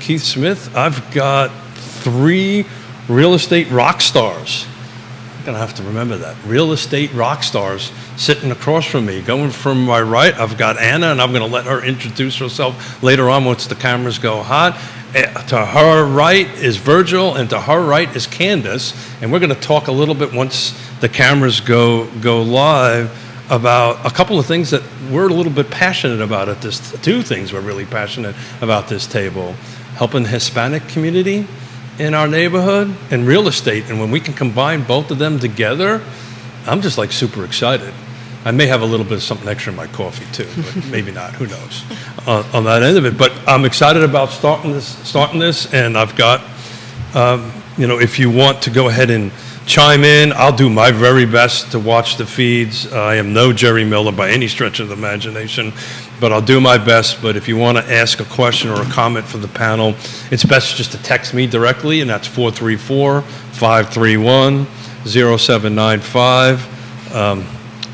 Keith Smith. I've got 3 real estate rock stars. I'm going to have to remember that. Real estate rock stars sitting across from me. Going from my right, I've got Anna, and I'm going to let her introduce herself later on once the cameras go hot. To her right is Virgil, and to her right is Candace. And we're going to talk a little bit once the cameras go live about a couple of things that we're a little bit passionate about at this. 2 things we're really passionate about this table: helping the Hispanic community in our neighborhood and real estate. And when we can combine both of them together, I'm just like super excited. I may have a little bit of something extra in my coffee too, but maybe not, who knows, on that end of it. But I'm excited about starting this, and I've got, if you want to go ahead and chime in, I'll do my very best to watch the feeds. I am no Jerry Miller by any stretch of the imagination, but I'll do my best. But if you want to ask a question or a comment for the panel, it's best just to text me directly, and that's 434-531-0795.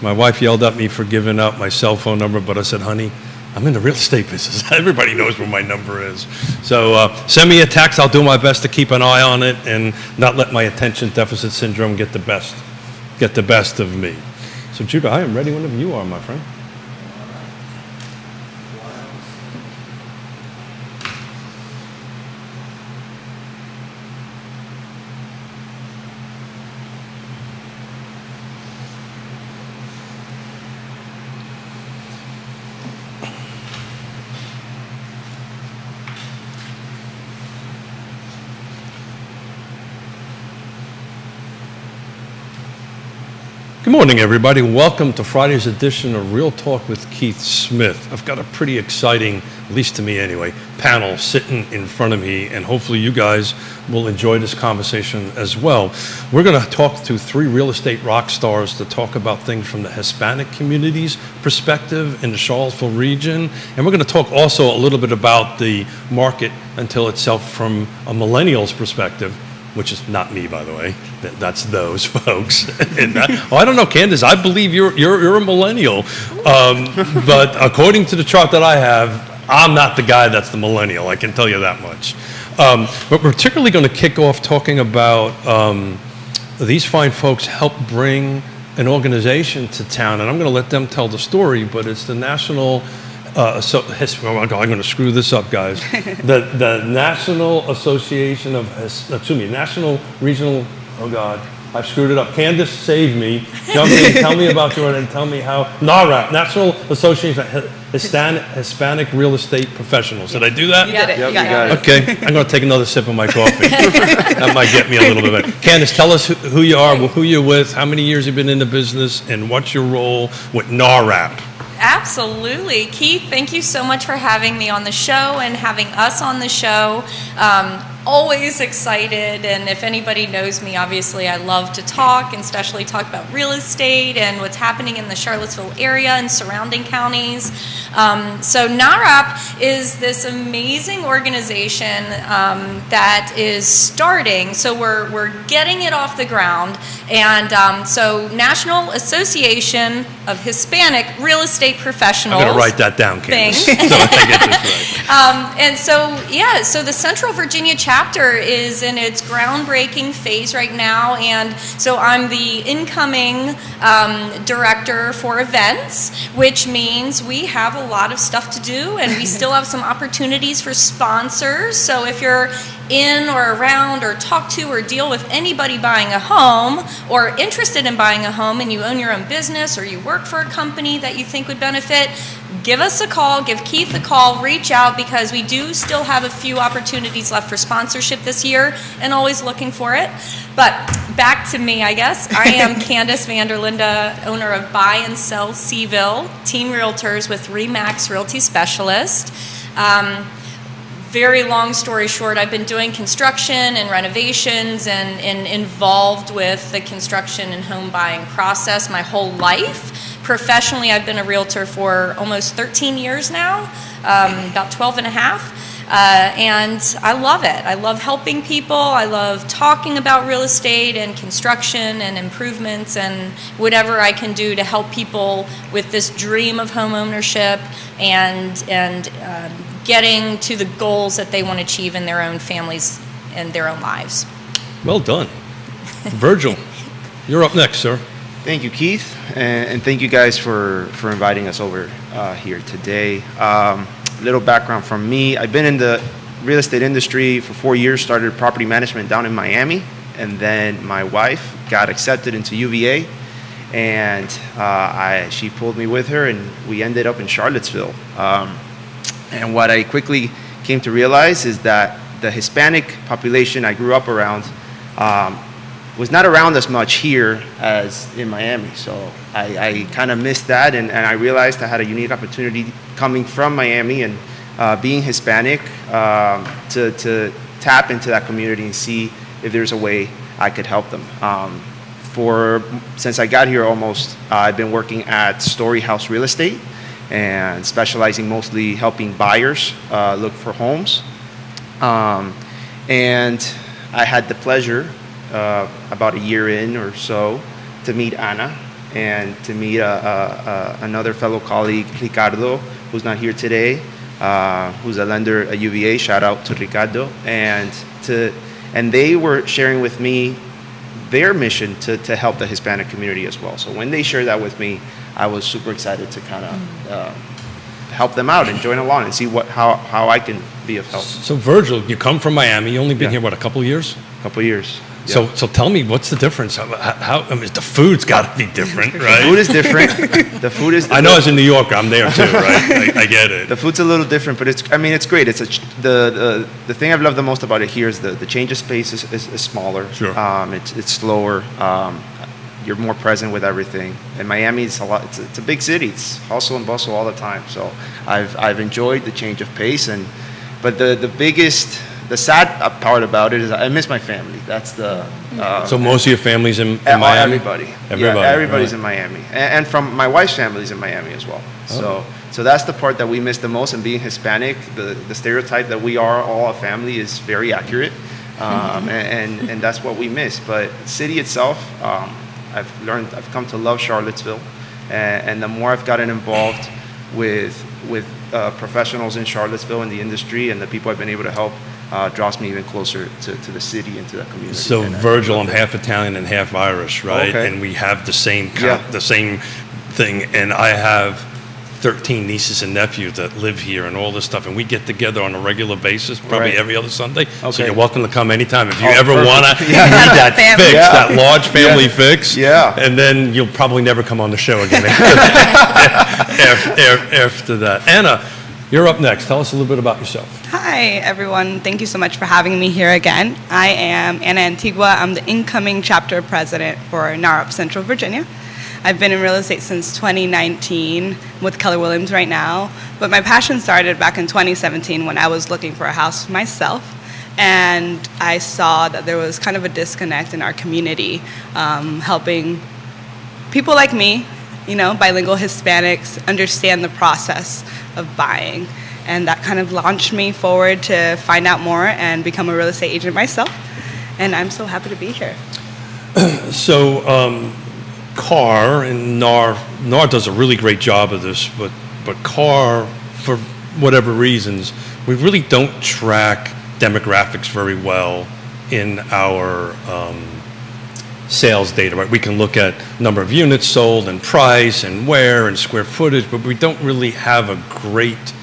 My wife yelled at me for giving out my cell phone number, but I said, honey, I'm in the real estate business. Everybody knows where my number is. So send me a text. I'll do my best to keep an eye on it and not let my attention deficit syndrome get the best of me. So Judah, I am ready whenever you are, my friend. Good morning, everybody. Welcome to Friday's edition of Real Talk with Keith Smith. I've got a pretty exciting, at least to me anyway, panel sitting in front of me, and hopefully you guys will enjoy this conversation as well. We're going to talk to 3 real estate rock stars to talk about things from the Hispanic community's perspective in the Charlottesville region, and we're going to talk also a little bit about the market until itself from a millennial's perspective, which is not me, by the way. That's those folks. And I don't know, Candace, I believe you're a millennial. But according to the chart that I have, I'm not the guy that's the millennial. I can tell you that much. But we're particularly going to kick off talking about these fine folks help bring an organization to town. And I'm going to let them tell the story, but it's the National... I'm going to screw this up, guys. The National Association of, National Regional, oh God, I've screwed it up. Candace, save me. Jump in, tell me about your, and tell me how, NARAP, National Association of Hispanic Real Estate Professionals. Did I do that? You did it. Yep, You got it. Okay, I'm going to take another sip of my coffee. That might get me a little bit better. Candace, tell us who you are, who you're with, how many years you've been in the business, and what's your role with NARAP? Absolutely. Keith, thank you so much for having me on the show and having us on the show. Always excited, and if anybody knows me, obviously I love to talk, and especially talk about real estate and what's happening in the Charlottesville area and surrounding counties. So NARAP is this amazing organization that is starting. So we're getting it off the ground, and so National Association of Hispanic Real Estate Professionals. I'm going to write that down, Candace. So I get this right. So the Central Virginia chapter is in its groundbreaking phase right now, and so I'm the incoming director for events, which means we have a lot of stuff to do, and we still have some opportunities for sponsors. So if you're in or around or talk to or deal with anybody buying a home or interested in buying a home, and you own your own business or you work for a company that you think would benefit, give us a call, give Keith a call, reach out, because we do still have a few opportunities left for sponsorship this year, and always looking for it. But back to me, I guess. I am Candace Vanderlinde, owner of Buy and Sell Seville, Team Realtors with RE/MAX Realty Specialist. Very long story short, I've been doing construction and renovations and involved with the construction and home buying process my whole life. Professionally, I've been a realtor for almost 13 years now, about 12 and a half. And I love it. I love helping people. I love talking about real estate and construction and improvements and whatever I can do to help people with this dream of home ownership and getting to the goals that they want to achieve in their own families and their own lives. Well done. Virgil, you're up next, sir. Thank you, Keith, and thank you guys for inviting us over here today. Little background from me. I've been in the real estate industry for 4 years, started property management down in Miami, and then my wife got accepted into UVA, and she pulled me with her, and we ended up in Charlottesville. And what I quickly came to realize is that the Hispanic population I grew up around was not around as much here as in Miami. So I kind of missed that, and I realized I had a unique opportunity coming from Miami and being Hispanic to tap into that community and see if there's a way I could help them. Since I got here almost, I've been working at Story House Real Estate and specializing mostly helping buyers look for homes. And I had the pleasure about a year in or so to meet Ana and to meet another fellow colleague, Ricardo, who's not here today, who's a lender at UVA. Shout out to Ricardo. And they were sharing with me their mission to help the Hispanic community as well. So when they shared that with me, I was super excited to kind of help them out and join along and see how I can be of help. So Virgil, you come from Miami. You only been here, what, a couple of years? A couple of years. So tell me, what's the difference? How I mean, the food's got to be different, right? The food is different. The food is. I know as a New Yorker, I'm there too, right? I get it. The food's a little different, but it's great. It's the thing I've loved the most about it here is the change of pace is smaller. Sure. It's slower. You're more present with everything. And Miami is a lot. It's a big city. It's hustle and bustle all the time. So I've enjoyed the change of pace, but the sad part about it is I miss my family. That's the. So most of your family's in Miami? Everybody. Everybody's in Miami. And from my wife's family's in Miami as well. Oh. So that's the part that we miss the most. And being Hispanic, the stereotype that we are all a family is very accurate. And that's what we miss. But the city itself, I've come to love Charlottesville. And the more I've gotten involved with professionals in Charlottesville in the industry and the people I've been able to help, draws me even closer to the city and to the community. So Virgil, I'm half Italian and half Irish, right? Okay. And we have the same thing. And I have 13 nieces and nephews that live here and all this stuff, and we get together on a regular basis, probably every other Sunday. Okay. So you're welcome to come anytime if you ever want to need that fix, that large family fix. Yeah. And then you'll probably never come on the show again after that. Ana, you're up next. Tell us a little bit about yourself. Hi, everyone. Thank you so much for having me here again. I am Ana Antigua. I'm the incoming chapter president for NARUP Central Virginia. I've been in real estate since 2019 with Keller Williams right now, but my passion started back in 2017 when I was looking for a house for myself, and I saw that there was kind of a disconnect in our community, helping people like me, bilingual Hispanics, understand the process of buying. And that kind of launched me forward to find out more and become a real estate agent myself. And I'm so happy to be here. So, CAR and NAR does a really great job of this, but CAR, for whatever reasons, we really don't track demographics very well in our sales data, right? We can look at number of units sold and price and where and square footage, but we don't really have a great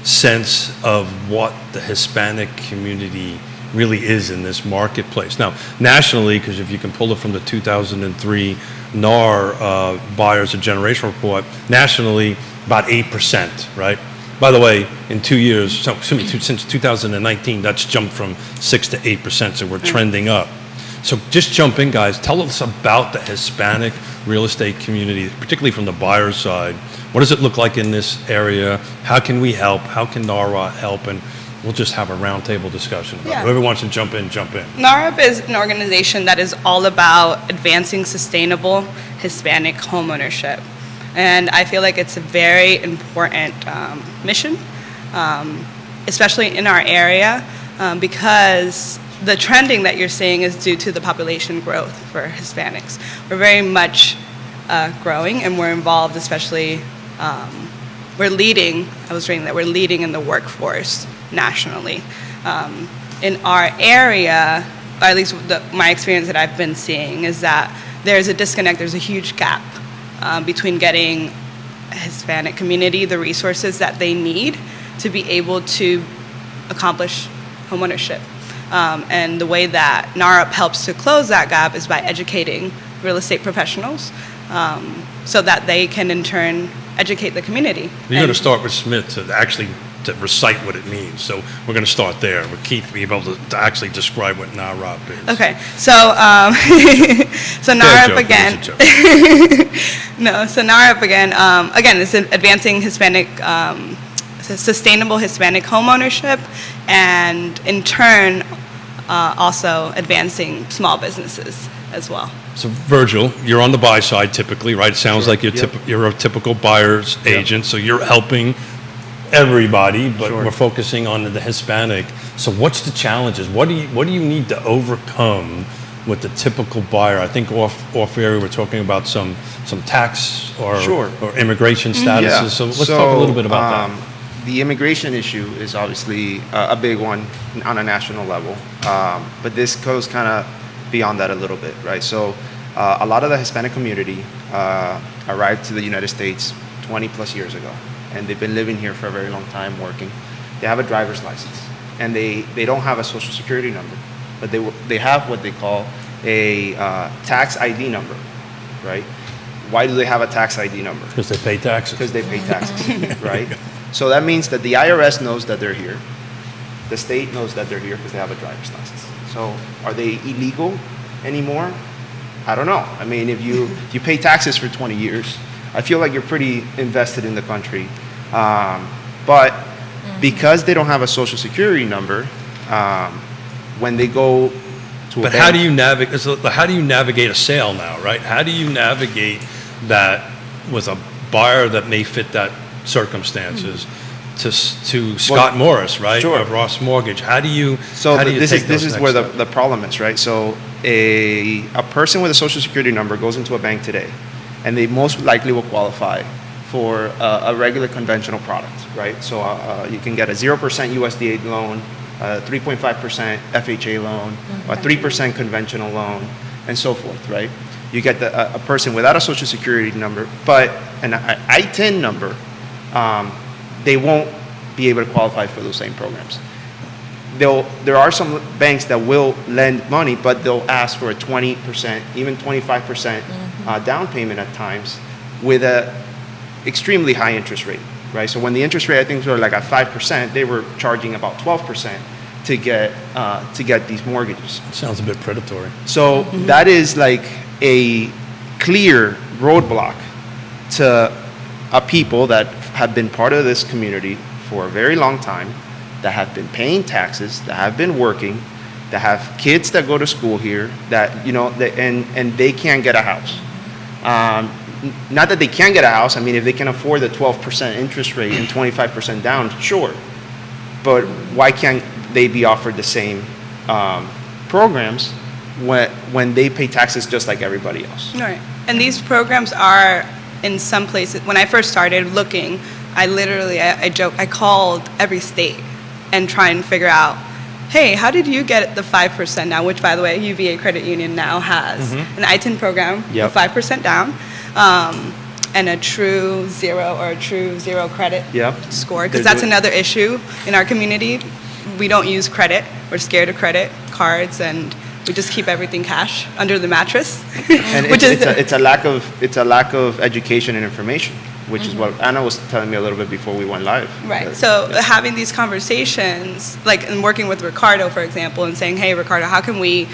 sense of what the Hispanic community really is in this marketplace. Now, nationally, because if you can pull it from the 2003 NAR Buyers of Generation Report, nationally, about 8%, right? By the way, in 2 years, since 2019, that's jumped from 6 to 8%, so we're trending up. So just jump in, guys. Tell us about the Hispanic real estate community, particularly from the buyer side. What does it look like in this area? How can we help? How can NARA help? And we'll just have a roundtable discussion. Whoever wants to jump in, jump in. NARUP is an organization that is all about advancing sustainable Hispanic homeownership. And I feel like it's a very important mission, especially in our area, because the trending that you're seeing is due to the population growth for Hispanics. We're very much growing, and we're involved, especially we're leading. I was reading that we're leading in the workforce nationally. In our area, or at least my experience that I've been seeing, is that there's a disconnect. There's a huge gap between getting Hispanic community the resources that they need to be able to accomplish homeownership. And the way that NARUP helps to close that gap is by educating real estate professionals so that they can in turn educate the community. You're going to start with Smith to recite what it means. So we're going to start there with Keith being able to actually describe what NARUP is. Okay, so so NARUP again. So NARUP again is advancing Hispanic, sustainable Hispanic homeownership, and in turn also advancing small businesses as well. So Virgil, you're on the buy side typically, right? It sounds like you're a typical buyer's agent, so you're helping everybody, but we're focusing on the Hispanic. So what's the challenges? What do you need to overcome with the typical buyer? I think off area we're talking about some tax or immigration statuses. So let's talk a little bit about that. The immigration issue is obviously a big one on a national level, but this goes kind of beyond that a little bit, right? So a lot of the Hispanic community arrived to the United States 20 plus years ago, and they've been living here for a very long time, working. They have a driver's license, and they don't have a social security number, but they have what they call a tax ID number, right? Why do they have a tax ID number? Because they pay taxes. Because they pay taxes, right? So that means that the IRS knows that they're here. The state knows that they're here because they have a driver's license. So are they illegal anymore? I don't know. I mean, if you pay taxes for 20 years, I feel like you're pretty invested in the country. But because they don't have a social security number, when they go to a bank, how do you navigate? So how do you navigate a sale now, right? How do you navigate that with a buyer that may fit that circumstances to Scott Morris, right? Sure. Of Ross Mortgage. How do you? So how do you this take is those next where steps? the problem is, right? So a person with a social security number goes into a bank today, and they most likely will qualify for a regular conventional product, right? So you can get a 0% USDA loan, a 3.5% FHA loan, a 3% conventional loan, and so forth, right? You get a person without a social security number, but an ITIN number, they won't be able to qualify for those same programs. There are some banks that will lend money, but they'll ask for a 20%, even 25% down payment at times with a extremely high interest rate, right? So when the interest rate, I think, were like at 5%, they were charging about 12% to get these mortgages. Sounds a bit predatory. So that is like a clear roadblock to people that have been part of this community for a very long time, that have been paying taxes, that have been working, that have kids that go to school here, that, and they can't get a house. Not that they can't get a house. I mean, if they can afford the 12% interest rate and 25% down, sure. But why can't they be offered the same programs when they pay taxes just like everybody else? Right. And these programs are, in some places, when I first started looking, I called every state and try and figure out, hey, how did you get the 5% now, which, by the way, UVA Credit Union now has an ITIN program with 5% down and a true zero credit score, because that's another issue in our community. We don't use credit. We're scared of credit cards, and we just keep everything cash under the mattress. And it's a lack of education and information, which is what Anna was telling me a little bit before we went live. Right. So having these conversations, like in working with Ricardo, for example, and saying, hey, Ricardo, how can we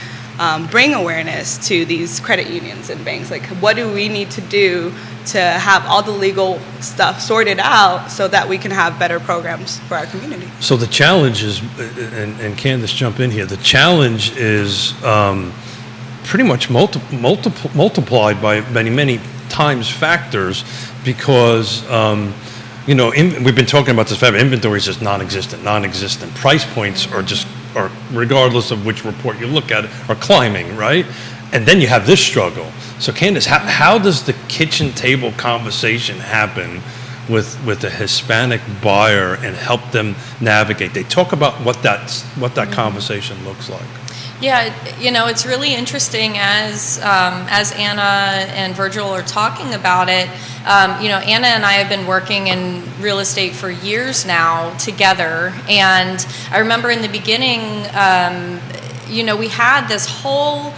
bring awareness to these credit unions and banks? Like, what do we need to do to have all the legal stuff sorted out so that we can have better programs for our community? So the challenge is, and Candace, jump in here, the challenge is pretty much multiplied by many times factors, because we've been talking about this forever. Inventory is just non-existent. Price points are regardless of which report you look at, are climbing, right? And then you have this struggle. So Candace, how does the kitchen table conversation happen with a Hispanic buyer and help them navigate? They talk about what that conversation looks like. Yeah, it's really interesting as Anna and Virgil are talking about it. Anna and I have been working in real estate for years now together, and I remember in the beginning, we had this whole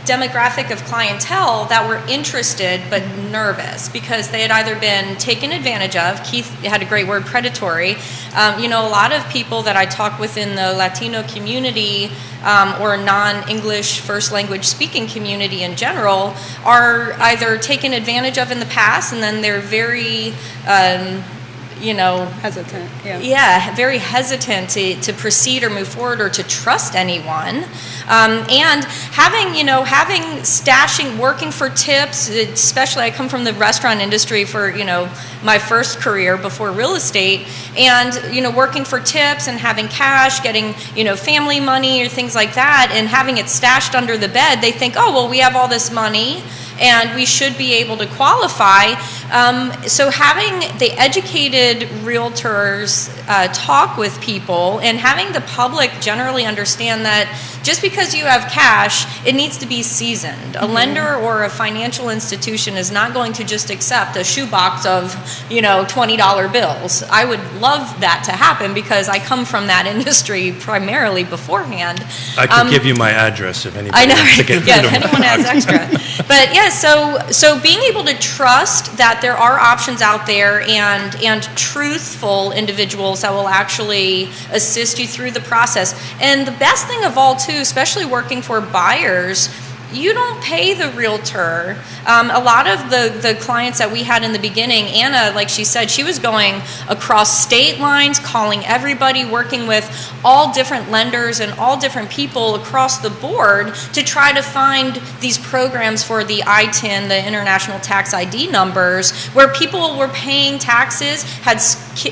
demographic of clientele that were interested but nervous because they had either been taken advantage of. Keith had a great word, predatory. A lot of people that I talk with in the Latino community or non-English first language speaking community in general are either taken advantage of in the past, and then they're very hesitant. Yeah, very hesitant to proceed or move forward or to trust anyone. And having stashing, working for tips, especially I come from the restaurant industry for, my first career before real estate, and, working for tips and having cash, getting, family money or things like that, and having it stashed under the bed, they think, oh, well, we have all this money and we should be able to qualify. So having the educated realtors talk with people and having the public generally understand that just because you have cash, it needs to be seasoned. A lender or a financial institution is not going to just accept a shoebox of, $20 bills. I would love that to happen because I come from that industry primarily beforehand. I could give you my address if anybody I know, wants to get yeah, rid if of anyone has extra. But yeah, so being able to trust that there are options out there and truthful individuals that will actually assist you through the process. And the best thing of all, too, especially working for buyers, you don't pay the realtor. A lot of the clients that we had in the beginning, Anna, like she said, she was going across state lines, calling everybody, working with all different lenders and all different people across the board to try to find these programs for the ITIN, the International Tax ID numbers, where people were paying taxes, had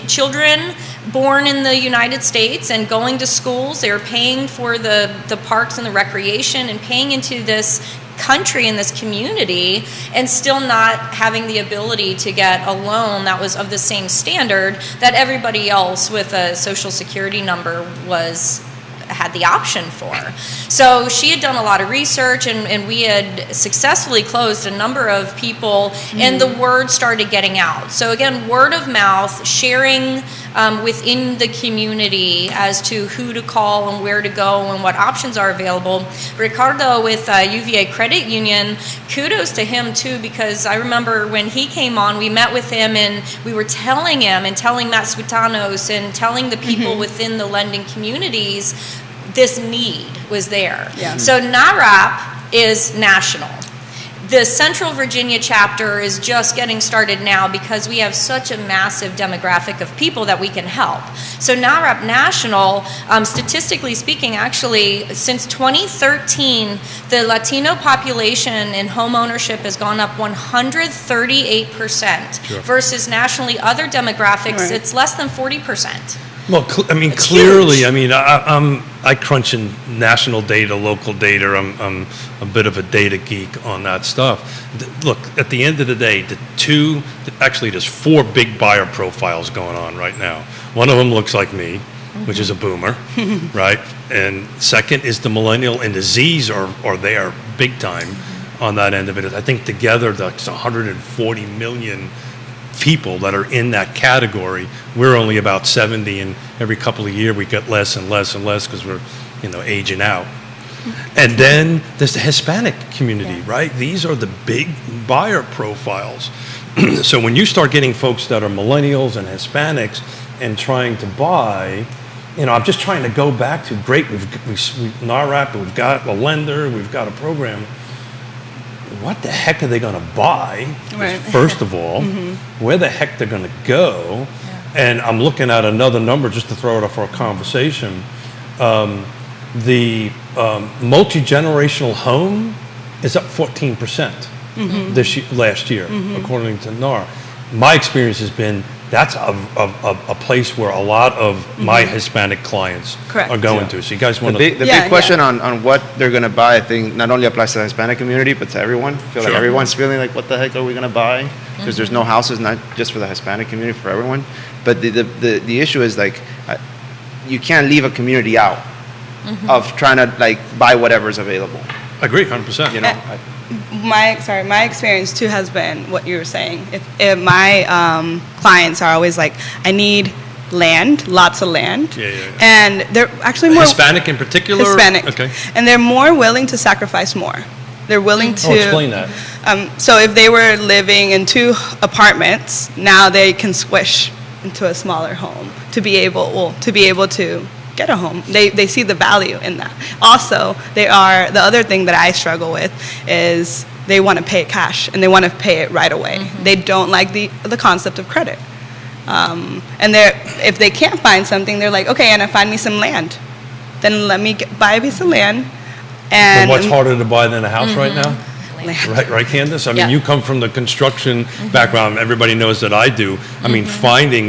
children born in the United States and going to schools. They were paying for the parks and the recreation and paying into this country and this community and still not having the ability to get a loan that was of the same standard that everybody else with a social security number had the option for. So she had done a lot of research, and we had successfully closed a number of people, and the word started getting out. So again, word of mouth, sharing within the community as to who to call and where to go and what options are available. Ricardo with UVA Credit Union, kudos to him too, because I remember when he came on, we met with him and we were telling him and telling Matt Switanos and telling the people within the lending communities this need was there. Yeah. So NARAP is national. The Central Virginia chapter is just getting started now because we have such a massive demographic of people that we can help. So NARAP National, statistically speaking, actually, since 2013, the Latino population in home ownership has gone up 138%, Sure. versus nationally other demographics, Right. it's less than 40%. Well, It's clearly, huge. I crunch in national data, local data. I'm a bit of a data geek on that stuff. Look, at the end of the day, there's 4 big buyer profiles going on right now. One of them looks like me, which is a boomer, right? And second is the millennial, and the Zs are there big time on that end of it. I think together that's 140 million people that are in that category. We're only about 70, and every couple of years we get less and less and less because we're, aging out. And then there's the Hispanic community, Yeah. right? These are the big buyer profiles. So when you start getting folks that are millennials and Hispanics and trying to buy, I'm just trying to go back to great. We've NARAP, we've got a lender, we've got a program. What the heck are they going to buy? Right. First of all, where the heck they're going to go? And I'm looking at another number just to throw it up for a conversation. The multi-generational home is up 14% last year, according to NAR. My experience has been that's a place where a lot of my Hispanic clients Correct. are going Yeah. to. So you guys The want big, to, the big question on what they're going to buy, I think, not only applies to the Hispanic community, but to everyone. I feel like Sure. everyone's feeling like, what the heck are we going to buy? Because there's no houses, not just for the Hispanic community, for everyone. But the issue is, like, you can't leave a community out of trying to, like, buy whatever's available. agree 100%. You know, My experience too has been what you were saying. If my clients are always like, I need land, lots of land, Yeah. and they're actually more Hispanic in particular? Hispanic, Okay. and they're more willing to sacrifice more. They're willing to. Oh, explain that. So if they were living in 2 apartments, now they can squish into a smaller home to be able to get a home. They see the value in that. Also, the other thing that I struggle with is they want to pay it cash and they want to pay it right away. They don't like the concept of credit. And if they can't find something, they're like, okay, Anna, find me some land. Then let me buy a piece of land. And And what's harder to buy than a house right now? Land. Right, Candace? I mean, Yeah. you come from the construction background. Everybody knows that I do. I mean,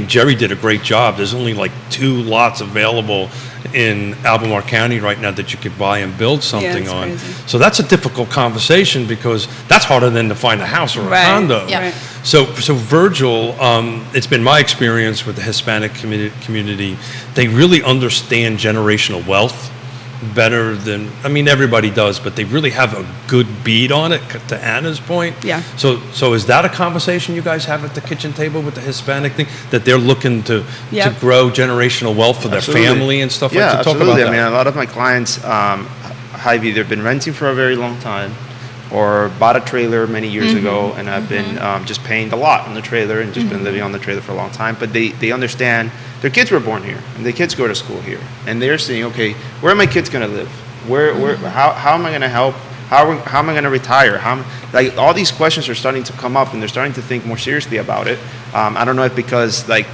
Jerry did a great job. There's only like 2 lots available in Albemarle County right now that you could buy and build something it's on. crazy. So that's a difficult conversation because that's harder than to find a house or a Right. condo. Yeah. Right. So Virgil, it's been my experience with the Hispanic community. They really understand generational wealth better than, I mean, everybody does, but they really have a good bead on it, to Anna's point. Yeah. So is that a conversation you guys have at the kitchen table with the Hispanic thing, that they're looking to Yep. grow generational wealth for their Absolutely. family and stuff Yeah, like that? Talk absolutely. about I that. mean, a lot of my clients have either been renting for a very long time or bought a trailer many years ago and have been just paying the lot on the trailer and just been living on the trailer for a long time. But they understand their kids were born here and their kids go to school here. And they're saying, okay, where are my kids going to live? How am I going to help? How am I going to retire? Like, all these questions are starting to come up and they're starting to think more seriously about it. I don't know if because, like,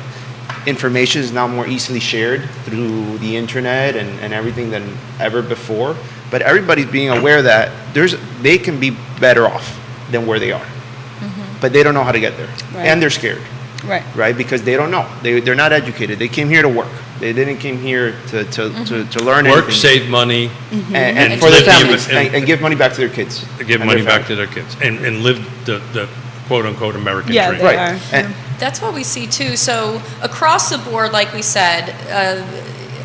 information is now more easily shared through the internet and everything than ever before. But everybody's being aware that they can be better off than where they are. But they don't know how to get there. Right. And they're scared, right. right? Because they don't know. They're not educated. They came here to work. They didn't come here to learn Work, anything. save money, and and for their live the- families. and- And give money back to their kids. give and money their back to families. their kids, and live the quote-unquote American Yeah, dream. they Right. are. And, That's what we see too. So across the board, like we said,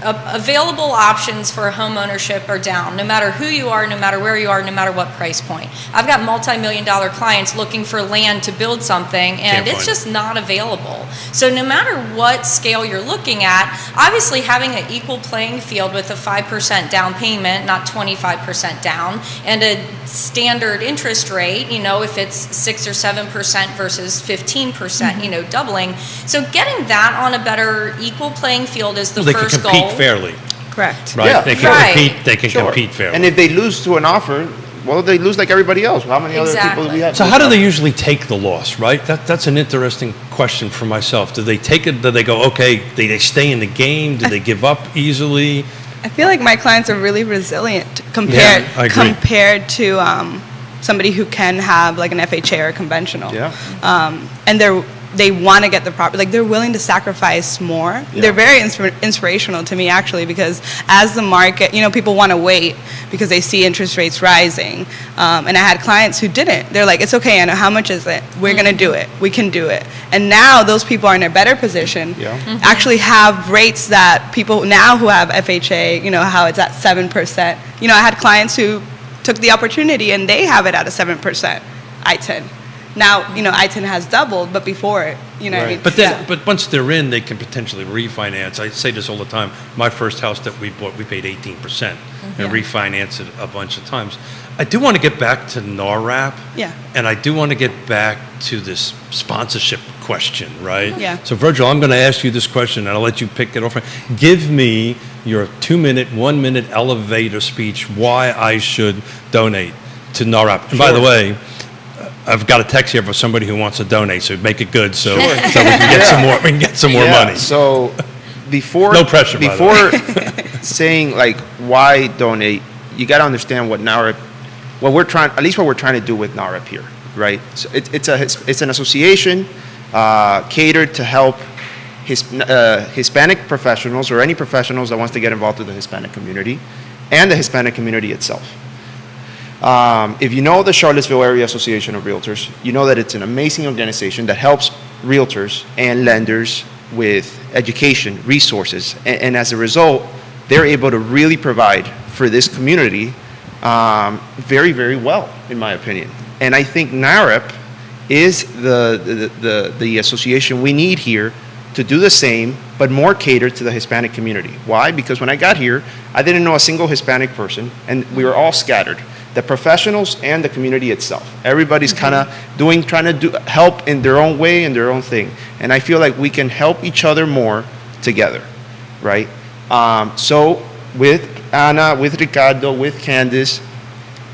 available options for home ownership are down, no matter who you are, no matter where you are, no matter what price point. I've got multi-million-dollar clients looking for land to build something, and Can't it's find just not available. So no matter what scale you're looking at, obviously having an equal playing field with a 5% down payment, not 25% down, and a standard interest rate, if it's 6 or 7% versus 15%, doubling. So getting that on a better equal playing field is the They can first compete goal. fairly, Correct. right? Yeah. They can Right. compete. They can Sure. compete fairly. And if they lose to an offer, well, they lose like everybody else. How many other people do we Exactly. have? So how do they usually take the loss, right? That's an interesting question for myself. Do they take it? Do they go, okay, they stay in the game? Do they give up easily? I feel like my clients are really resilient compared I agree. compared to somebody who can have like an FHA or a conventional. Yeah. And they want to get the property. Like, they're willing to sacrifice more. Yeah. They're very inspirational to me, actually, because as the market, people want to wait because they see interest rates rising. And I had clients who didn't. They're like, it's okay, Anna, how much is it? We're going to do it. We can do it. And now those people are in a better position, Yeah. actually have rates that people now who have FHA, how it's at 7%. I had clients who took the opportunity and they have it at a 7% I-10. Now, I-10 has doubled, but before, what I mean? But but once they're in, they can potentially refinance. I say this all the time. My first house that we bought, we paid 18% and refinanced it a bunch of times. I do want to get back to NARAP. Yeah. And I do want to get back to this sponsorship question, right? Yeah. So Virgil, I'm going to ask you this question, and I'll let you pick it off. Give me your 2-minute, 1-minute elevator speech why I should donate to NARAP. And by the way, I've got a text here for somebody who wants to donate, so make it good so we can get some more. We can get some more money. So before No pressure, by the before saying like why donate, you got to understand what NARAP, what we're trying to do with NARAP here, right? So it's an association catered to help Hispanic professionals or any professionals that wants to get involved with the Hispanic community and the Hispanic community itself. If you know the Charlottesville Area Association of Realtors, you know that it's an amazing organization that helps realtors and lenders with education, resources, and as a result, they're able to really provide for this community very, very well, in my opinion. And I think NAREP is the association we need here to do the same, but more catered to the Hispanic community. Why? Because when I got here, I didn't know a single Hispanic person, and we were all scattered. The professionals and the community itself. Everybody's kind of trying to do help in their own way and their own thing. And I feel like we can help each other more together, right? So with Ana, with Ricardo, with Candice,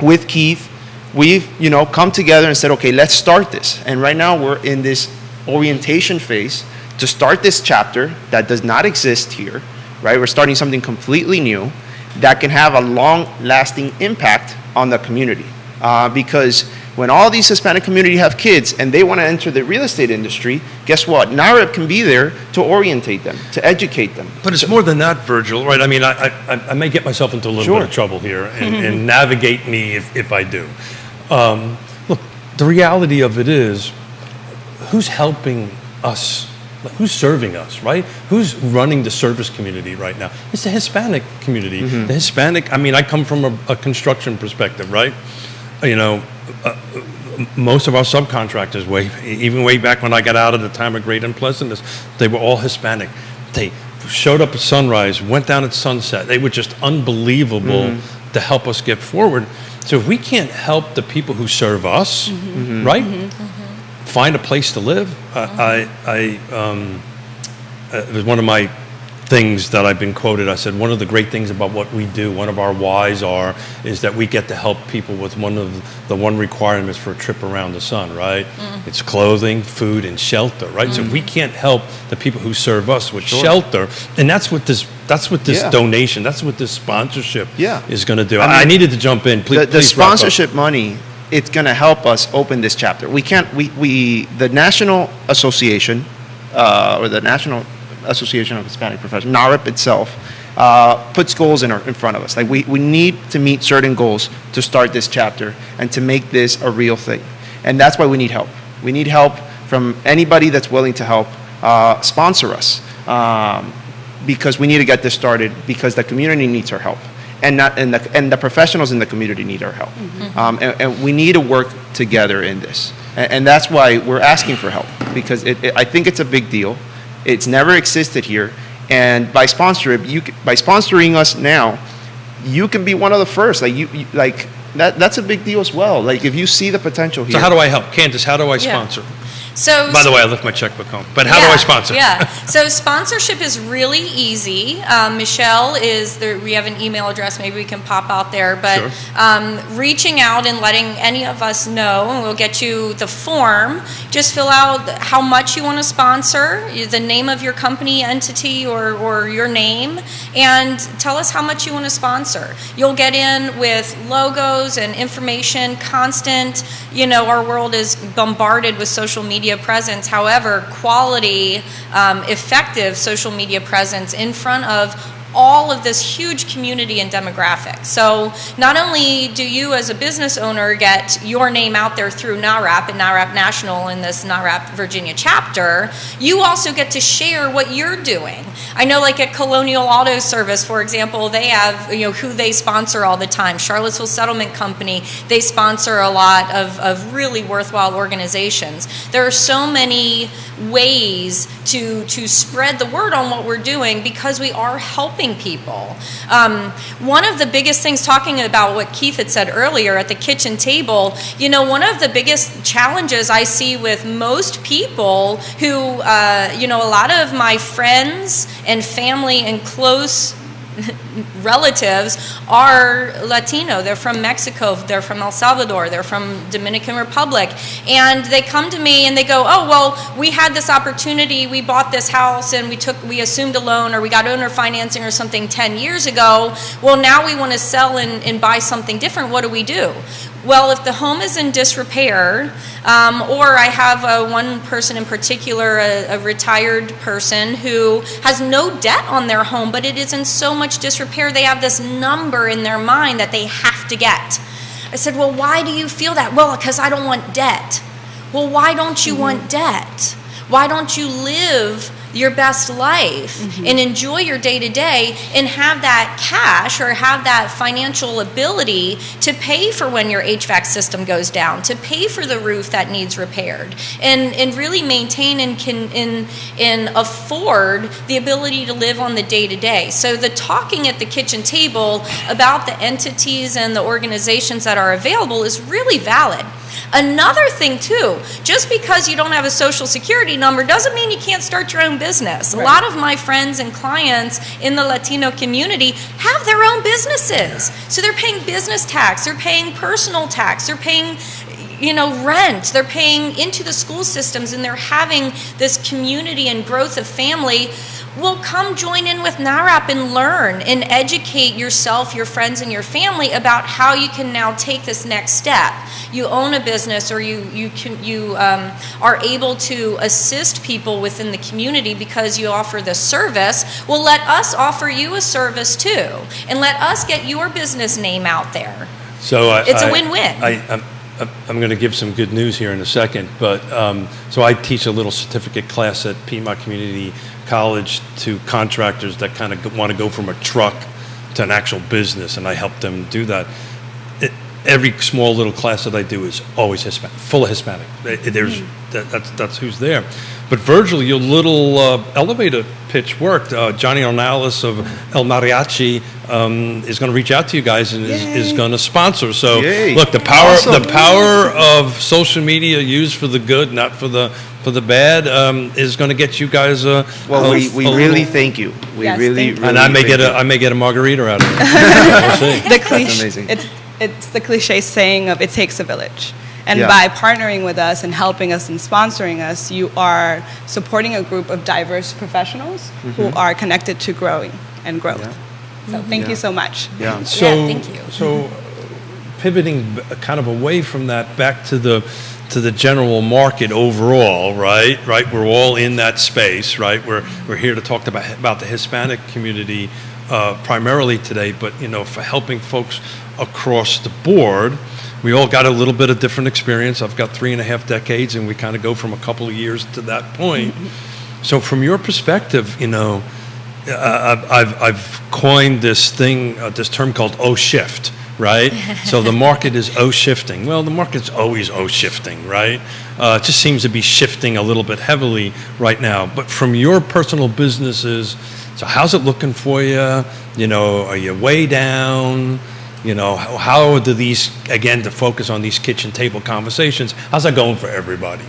with Keith, we've come together and said, okay, let's start this. And right now we're in this orientation phase to start this chapter that does not exist here, right? We're starting something completely new that can have a long-lasting impact on the community. Because when all these Hispanic community have kids and they want to enter the real estate industry, guess what? NAREP can be there to orientate them, to educate them. But it's more than that, Virgil, right? I mean, I may get myself into a little bit of trouble here, and navigate me if I do. Look, the reality of it is, who's helping us? Who's serving us, right? Who's running the service community right now? It's the Hispanic community. The Hispanic, I mean, I come from a construction perspective, right? Most of our subcontractors, even way back when I got out at the time of Great Unpleasantness, they were all Hispanic. They showed up at sunrise, went down at sunset. They were just unbelievable to help us get forward. So if we can't help the people who serve us, right? Find a place to live. It was one of my things that I've been quoted. I said, one of the great things about what we do, one of our whys is that we get to help people with one of the requirements for a trip around the sun, right? It's clothing, food, and shelter, right? So if we can't help the people who serve us with shelter, and that's what this donation, that's what this sponsorship is going to do. I needed to jump in. Please, the sponsorship money, it's going to help us open this chapter. The National Association, or the National Association of Hispanic Professionals, NAREP itself, puts goals in front of us. Like we need to meet certain goals to start this chapter and to make this a real thing. And that's why we need help. We need help from anybody that's willing to help sponsor us, because we need to get this started, because the community needs our help. And the professionals in the community need our help. And we need to work together in this. And that's why we're asking for help, because I think it's a big deal. It's never existed here. And by sponsoring us now, you can be one of the first. That's a big deal as well. Like if you see the potential here. So how do I help? Candice, how do I sponsor? So, by the way, I left my checkbook home. But how do I sponsor? So sponsorship is really easy. Michelle is there. We have an email address. Maybe we can pop out there. But reaching out and letting any of us know, and we'll get you the form. Just fill out how much you want to sponsor, the name of your company, entity, or your name, and tell us how much you want to sponsor. You'll get in with logos and information, constant. Our world is bombarded with social media presence. However, quality, effective social media presence in front of all of this huge community and demographic. So not only do you as a business owner get your name out there through NAREP and NAREP National in this NAREP Virginia chapter, you also get to share what you're doing. I know like at Colonial Auto Service, for example, they have who they sponsor all the time. Charlottesville Settlement Company, they sponsor a lot of really worthwhile organizations. There are so many ways to spread the word on what we're doing because we are helping people. One of the biggest things, talking about what Keith had said earlier at the kitchen table, one of the biggest challenges I see with most people who, a lot of my friends and family and close relatives are Latino. They're from Mexico, they're from El Salvador, they're from Dominican Republic. And they come to me and they go, oh, well, we had this opportunity, we bought this house and we assumed a loan or we got owner financing or something 10 years ago. Well, now we want to sell and buy something different. What do we do? Well, if the home is in disrepair, or I have one person in particular, a retired person who has no debt on their home, but it is in so much disrepair, they have this number in their mind that they have to get. I said, well, why do you feel that? Well, because I don't want debt. Well, why don't you want debt? Why don't you live your best life and enjoy your day-to-day and have that cash or have that financial ability to pay for when your HVAC system goes down, to pay for the roof that needs repaired, and really maintain and afford the ability to live on the day-to-day. So the talking at the kitchen table about the entities and the organizations that are available is really valid. Another thing too, just because you don't have a social security number doesn't mean you can't start your own business. Right. A lot of my friends and clients in the Latino community have their own businesses. So they're paying business tax, they're paying personal tax, they're paying rent, they're paying into the school systems, and they're having this community and growth of family. Well, come join in with NAHREP and learn and educate yourself, your friends, and your family about how you can now take this next step. You own a business, or you are able to assist people within the community because you offer this service. Well, let us offer you a service too, and let us get your business name out there. So it's a win-win. I'm going to give some good news here in a second, but so I teach a little certificate class at Piedmont Community College to contractors that kind of want to go from a truck to an actual business, and I help them do that. Every small little class that I do is always Hispanic, full of Hispanic. That's who's there. But Virgil, your little elevator pitch worked. Johnny Ornalis of El Mariachi is going to reach out to you guys and is going to sponsor. So look, the power of social media used for the good, not for the bad, is going to get you guys. We really thank you. We really, and I may get a margarita out of it. We'll That's amazing. It's the cliche saying of it takes a village. And by partnering with us and helping us and sponsoring us, you are supporting a group of diverse professionals who are connected to growing and growth. Yeah. So thank you so much. Yeah. Thank you. So pivoting kind of away from that back to the general market overall, right? We're all in that space, right? We're here to talk about the Hispanic community primarily today, but for helping folks across the board. We all got a little bit of different experience. I've got 3.5 decades, and we kind of go from a couple of years to that point. So from your perspective, I've coined this term called O-shift, right? So the market is O-shifting. Well, the market's always O-shifting, right? It just seems to be shifting a little bit heavily right now. But from your personal businesses, so how's it looking for you? Are you way down? How do these, again, to focus on these kitchen table conversations, how's that going for everybody?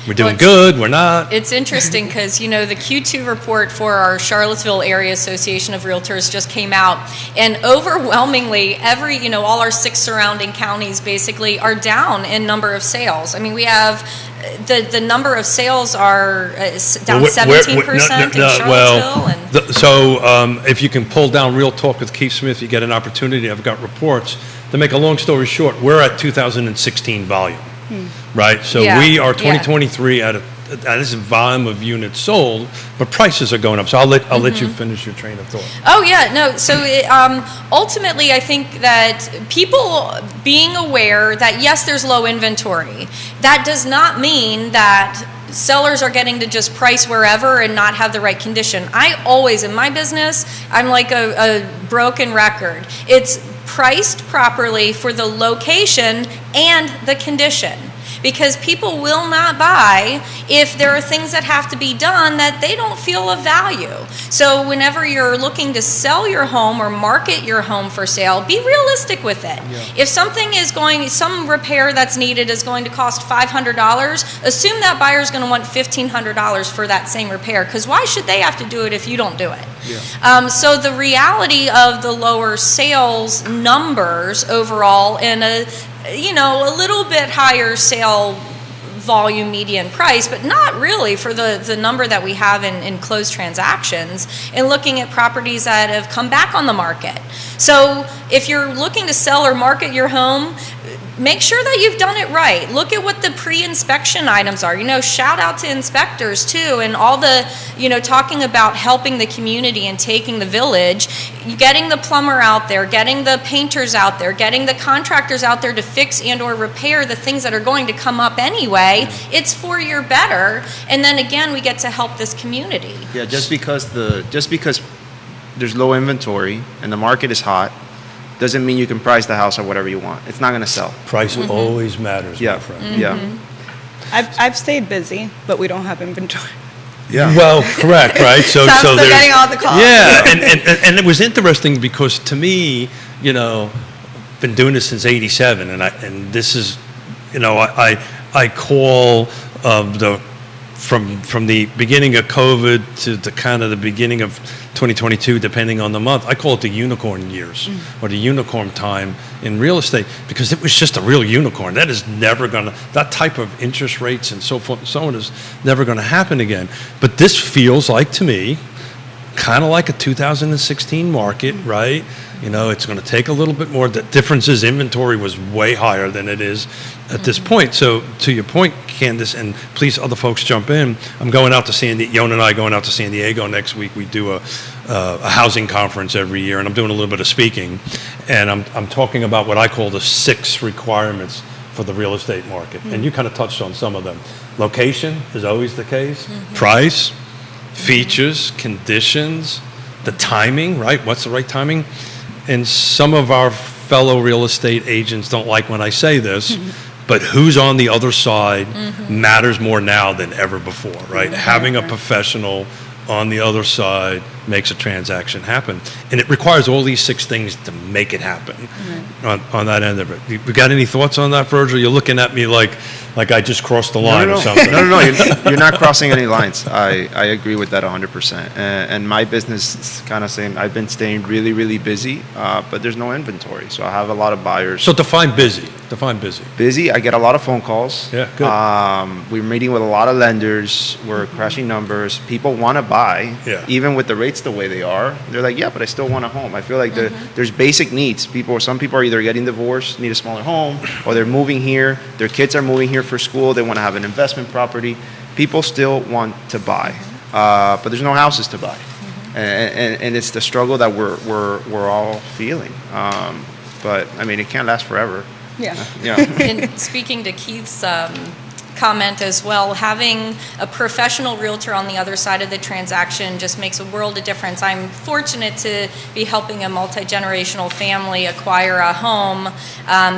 We're doing good, we're not. It's interesting because, the Q2 report for our Charlottesville Area Association of Realtors just came out, and overwhelmingly, all our 6 surrounding counties basically are down in number of sales. I mean, we have the number of sales are down 17% in Charlottesville. So if you can pull down Real Talk with Keith Smith, you get an opportunity. I've got reports. To make a long story short, we're at 2016 volume, right? So we are 2023 at this volume of units sold, but prices are going up. So I'll let you finish your train of thought. Oh yeah, no. So ultimately, I think that people being aware that yes, there's low inventory. That does not mean that sellers are getting to just price wherever and not have the right condition. I always, in my business, I'm like a broken record. It's priced properly for the location and the condition. Because people will not buy if there are things that have to be done that they don't feel of value. So whenever you're looking to sell your home or market your home for sale, be realistic with it. Yeah. If something is some repair that's needed is going to cost $500, assume that buyer is going to want $1,500 for that same repair. Because why should they have to do it if you don't do it? So the reality of the lower sales numbers overall and a little bit higher sale volume median price, but not really for the number that we have in closed transactions, and looking at properties that have come back on the market. So if you're looking to sell or market your home, make sure that you've done it right. Look at what the pre-inspection items are. Shout out to inspectors too, and all the, talking about helping the community and taking the village, getting the plumber out there, getting the painters out there, getting the contractors out there to fix and or repair the things that are going to come up anyway. It's for your better. And then again, we get to help this community. Yeah, just because there's low inventory and the market is hot, doesn't mean you can price the house at whatever you want. It's not going to sell. Price always matters, my Yeah, friend. yeah. I've stayed busy, but we don't have inventory. Yeah. Well, correct, right? So I'm still there's- getting all the calls. Yeah, and it was interesting because to me, been doing this since '87, and this is, I call from the beginning of COVID to the kind of the beginning of 2022, depending on the month, I call it the unicorn years or the unicorn time in real estate, because it was just a real unicorn. That is never that type of interest rates and so forth and so on is never going to happen again. But this feels like, to me, kind of like a 2016 market, right? It's going to take a little bit more. The difference is inventory was way higher than it is at this point. So to your point, Candace, and please other folks jump in, Yona and I going out to San Diego next week. We do a housing conference every year, and I'm doing a little bit of speaking. And I'm talking about what I call the 6 requirements for the real estate market. And you kind of touched on some of them. Location is always the case. Price, features, conditions, the timing, right? What's the right timing? And some of our fellow real estate agents don't like when I say this, but who's on the other side matters more now than ever before, right? Having a professional on the other side makes a transaction happen. And it requires all these 6 things to make it happen on that end of it. You got any thoughts on that, Virgil? You're looking at me like I just crossed the line or something. No, you're not crossing any lines. I agree with that 100%. And my business is kind of saying I've been staying really, really busy, but there's no inventory. So I have a lot of buyers. So define busy. Define busy. Busy, I get a lot of phone calls. Yeah, good. We're meeting with a lot of lenders. We're crashing numbers. People want to buy, even with the rates the way they are. They're like, yeah, but I still want a home. I feel like there's basic needs. Some people are either getting divorced, need a smaller home, or they're moving here. Their kids are moving here for school. They want to have an investment property. People still want to buy, but there's no houses to buy, and it's the struggle that we're all feeling. But I mean, it can't last forever. Yeah. And speaking to Keith's comment as well, having a professional realtor on the other side of the transaction just makes a world of difference. I'm fortunate to be helping a multi-generational family acquire a home.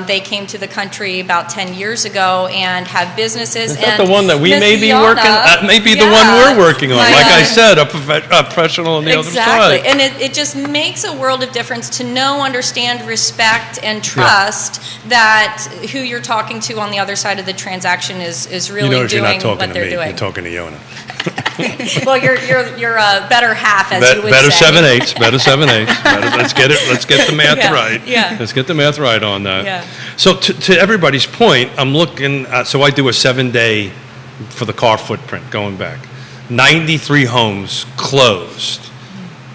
They came to the country about 10 years ago and have businesses. Is that the one that we may be working? That may be the one we're working on. Like I said, a professional on the other side. Exactly, and it just makes a world of difference to know, understand, respect, and trust that who you're talking to on the other side of the transaction is really doing what they're doing. You're talking to Yona. Well, you're a better half, as you would better say. 7/8. Better 7/8. Let's get it. Let's get the math right. Yeah. Let's get the math right on that. Yeah. So to everybody's point, I'm looking. So I do a 7-day for the car footprint going back. 93 homes closed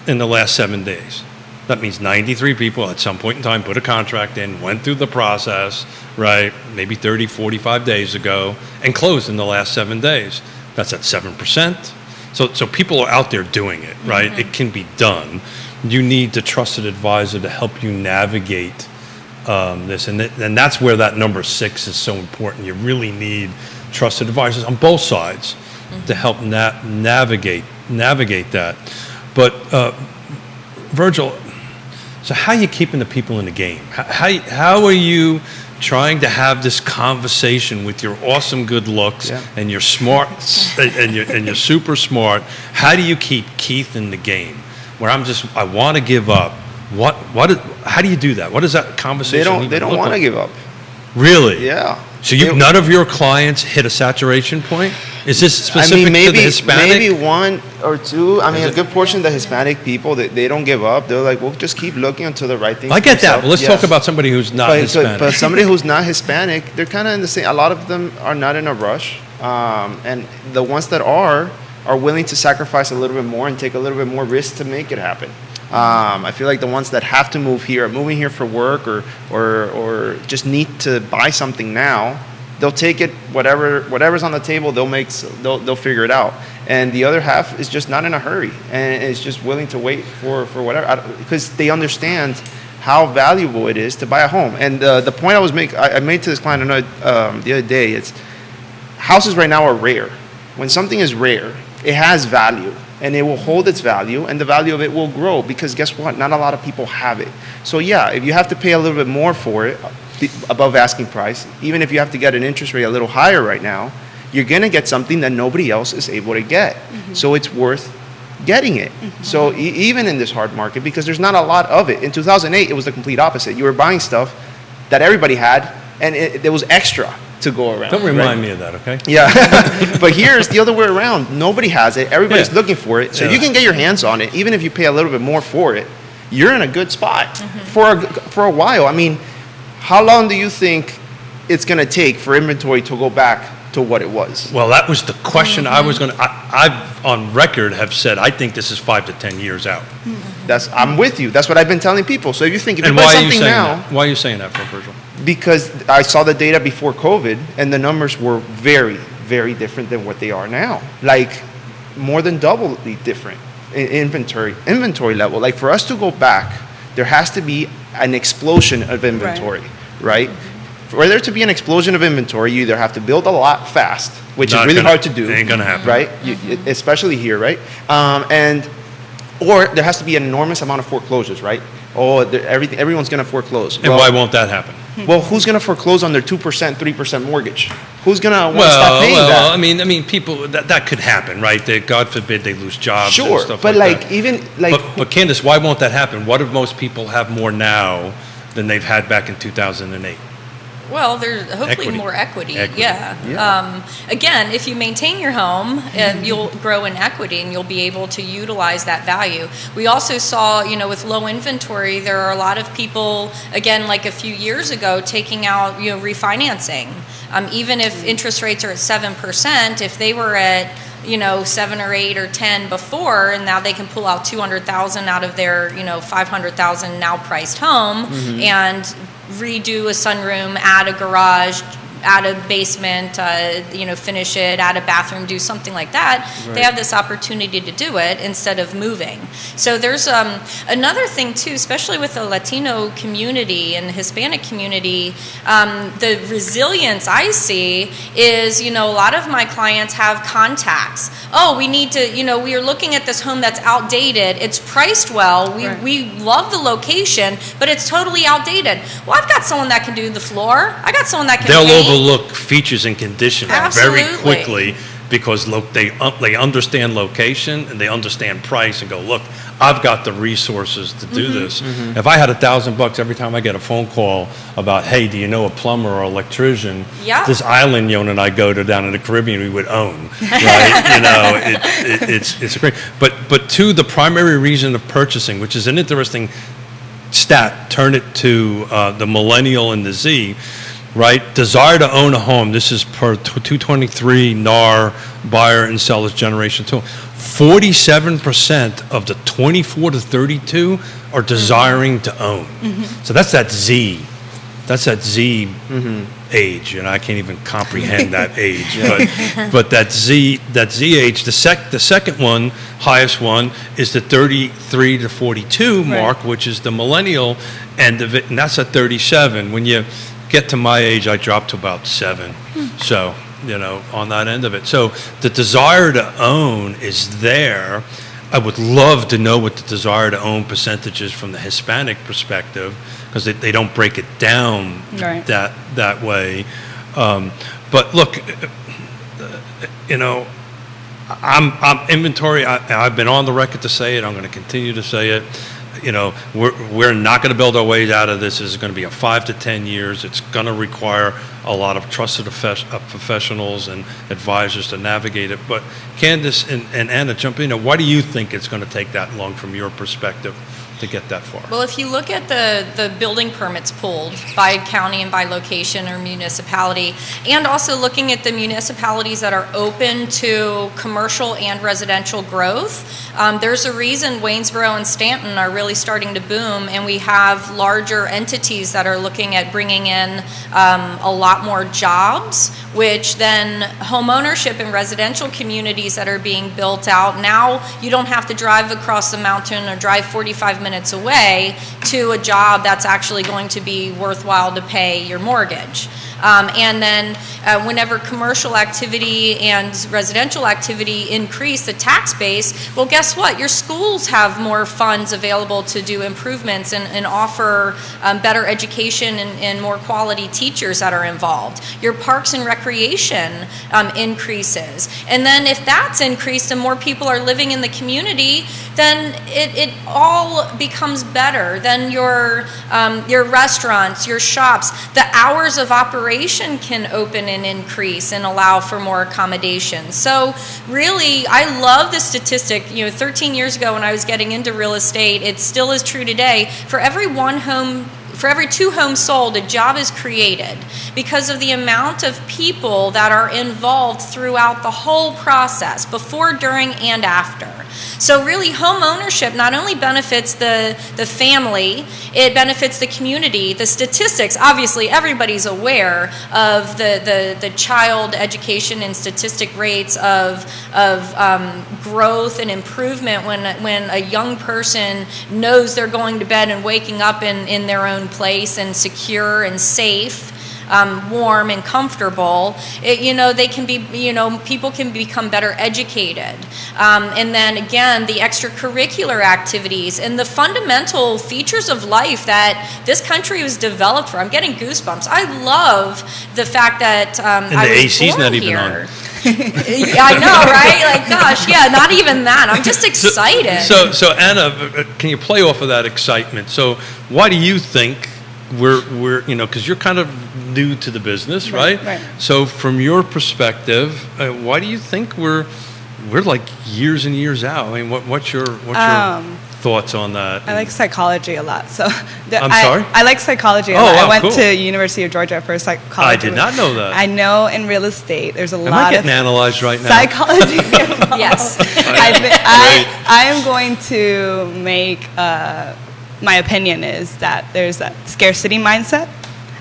in the last 7 days. That means 93 people at some point in time put a contract in, went through the process, right, maybe 30, 45 days ago, and closed in the last 7 days. That's at 7%. So people are out there doing it, right? It can be done. You need the trusted advisor to help you navigate this. And that's where that number 6 is so important. You really need trusted advisors on both sides to help navigate that. But Virgil, so how are you keeping the people in the game? How are you trying to have this conversation with your awesome good looks and your smart and you're super smart? How do you keep Keith in the game? Where I want to give up. How do you do that? What is that conversation? They don't want to give up. Really? Yeah. So none of your clients hit a saturation point? Is this specific to the Hispanic? Maybe one or two. I mean, Is a good portion of the Hispanic people, they don't give up. They're like, we'll just keep looking until the right thing. I get that, but let's Yes. talk about somebody who's not Hispanic. But somebody who's not Hispanic, they're kind of in the same. A lot of them are not in a rush, and the ones that are willing to sacrifice a little bit more and take a little bit more risk to make it happen. I feel like the ones that have to move here, are moving here for work or just need to buy something now, they'll take it, whatever's on the table, they'll figure it out. And the other half is just not in a hurry and is just willing to wait for whatever, because they understand how valuable it is to buy a home. And the point I made to this client the other day, it's houses right now are rare. When something is rare, it has value. And it will hold its value, and the value of it will grow, because guess what? Not a lot of people have it. So yeah, if you have to pay a little bit more for it, above asking price, even if you have to get an interest rate a little higher right now, you're going to get something that nobody else is able to get. Mm-hmm. So it's worth getting it. Mm-hmm. So even in this hard market, because there's not a lot of it. In 2008, it was the complete opposite. You were buying stuff that everybody had, and there was extra to go around. Don't remind me of that, okay? Yeah. But here it's the other way around. Nobody has it. Everybody's looking for it. So you can get your hands on it, even if you pay a little bit more for it. You're in a good spot for a while. I mean, how long do you think it's going to take for inventory to go back to what it was? Well, that was the question I was going to. I've on record have said I think this is 5 to 10 years out. I'm with you. That's what I've been telling people. So if you buy something now, why are you saying that, Virgil? Because I saw the data before COVID, and the numbers were very, very different than what they are now. Like more than doubly different in inventory level. Like for us to go back, there has to be an explosion of inventory, right? For there to be an explosion of inventory, you either have to build a lot fast, which is really hard to do. It ain't gonna happen, right? Especially here, right? Or there has to be an enormous amount of foreclosures, right? Everyone's going to foreclose. And why won't that happen? Well, who's going to foreclose on their 2%, 3% mortgage? Who's going to want to stop paying that? Well, I mean, people that could happen, right? God forbid they lose jobs. Sure, and stuff but like that. even like. But Candace, why won't that happen? What if most people have more now than they've had back in 2008? Well, there's hopefully more equity. Yeah. Again, if you maintain your home, you'll grow in equity and you'll be able to utilize that value. We also saw, with low inventory, there are a lot of people, again, like a few years ago, taking out, refinancing. Even if interest rates are at 7%, if they were at 7 or 8 or 10 before, and now they can pull out $200,000 out of their, $500,000 now priced home and redo a sunroom, add a garage, add a basement, finish it, add a bathroom, do something like that. Right. They have this opportunity to do it instead of moving. So there's another thing too, especially with the Latino community and the Hispanic community, the resilience I see is, a lot of my clients have contacts. Oh, we need to, we are looking at this home that's outdated. It's priced well. We love the location, but it's totally outdated. Well, I've got someone that can do the floor. I got someone that can paint. Overlook features and conditions very quickly because they understand location and they understand price and go, look, I've got the resources to do this. If I had $1,000 every time I get a phone call about, hey, do you know a plumber or electrician? Yeah. This island Yon and I go to down in the Caribbean, we would own, right? It's great. But to the primary reason of purchasing, which is an interesting stat, turn it to the millennial and the Z. Right, desire to own a home. This is per 223 NAR buyer and sellers generation tool. 47% of the 24 to 32 are desiring to own. So that's that Z. That's that Z age, and I can't even comprehend that age. But that Z age. The second one, highest one, is the 33 to 42 mark, which is the millennial end of it, and that's at 37. When you get to my age, I dropped to about 7. So, on that end of it. So the desire to own is there. I would love to know what the desire to own percentage is from the Hispanic perspective, because they don't break it down that way. But look, I'm inventory. I've been on the record to say it. I'm going to continue to say it. we're not going to build our way out of this. This is going to be a 5 to 10 years. It's going to require a lot of trusted professionals and advisors to navigate it. But Candace and Anna, jump in. Why do you think it's going to take that long from your perspective to get that far? Well, if you look at the building permits pulled by county and by location or municipality, and also looking at the municipalities that are open to commercial and residential growth, there's a reason Waynesboro and Stanton are really starting to boom, and we have larger entities that are looking at bringing in a lot more jobs, which then home ownership in residential communities that are being built out. Now you don't have to drive across the mountain or drive 45 minutes away to a job that's actually going to be worthwhile to pay your mortgage. And then whenever commercial activity and residential activity increase the tax base, well, guess what? Your schools have more funds available to do improvements and offer better education and more quality teachers that are involved. Your parks and recreation increases. And then if that's increased and more people are living in the community, then it all becomes better. Then your restaurants, your shops, the hours of operation can open and increase and allow for more accommodations. So really, I love the statistic. 13 years ago when I was getting into real estate, it still is true today. For every 2 homes sold, a job is created because of the amount of people that are involved throughout the whole process, before, during, and after. So really, home ownership not only benefits the family, it benefits the community. The statistics, obviously, everybody's aware of the child education and statistic rates of growth and improvement when a young person knows they're going to bed and waking up in their own place and secure and safe. Warm and comfortable, they can be, people can become better educated. And then again, the extracurricular activities and the fundamental features of life that this country was developed for. I'm getting goosebumps. I love the fact that and I the was AC's born not even here. on. I know, right? Like, gosh, yeah, not even that. I'm just excited. So Anna, can you play off of that excitement? So why do you think we're because you're kind of new to the business, right? Right. So from your perspective, why do you think we're like years and years out? I mean, what's your thoughts on that? I like psychology a lot. So I'm sorry? I like psychology a Oh, lot. wow, I went cool. to University of Georgia for psychology. I did not know that. I know in real estate there's a Am lot I of getting analyzed right now? psychology involved. Yes. I am going to make my opinion is that there's that scarcity mindset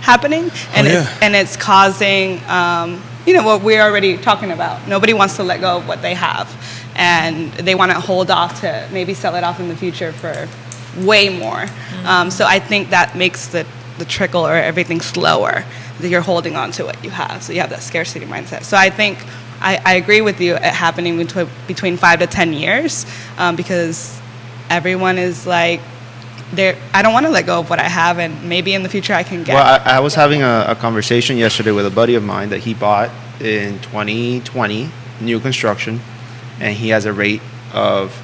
happening, and it's causing what we're already talking about. Nobody wants to let go of what they have, and they want to hold off to maybe sell it off in the future for way more. So I think that makes the trickle or everything slower, that you're holding on to what you have. So you have that scarcity mindset. So I think I agree with you, it happening between 5 to 10 years, because everyone is like, I don't want to let go of what I have, and maybe in the future I can get. Well, I was having a conversation yesterday with a buddy of mine that he bought in 2020, new construction, and he has a rate of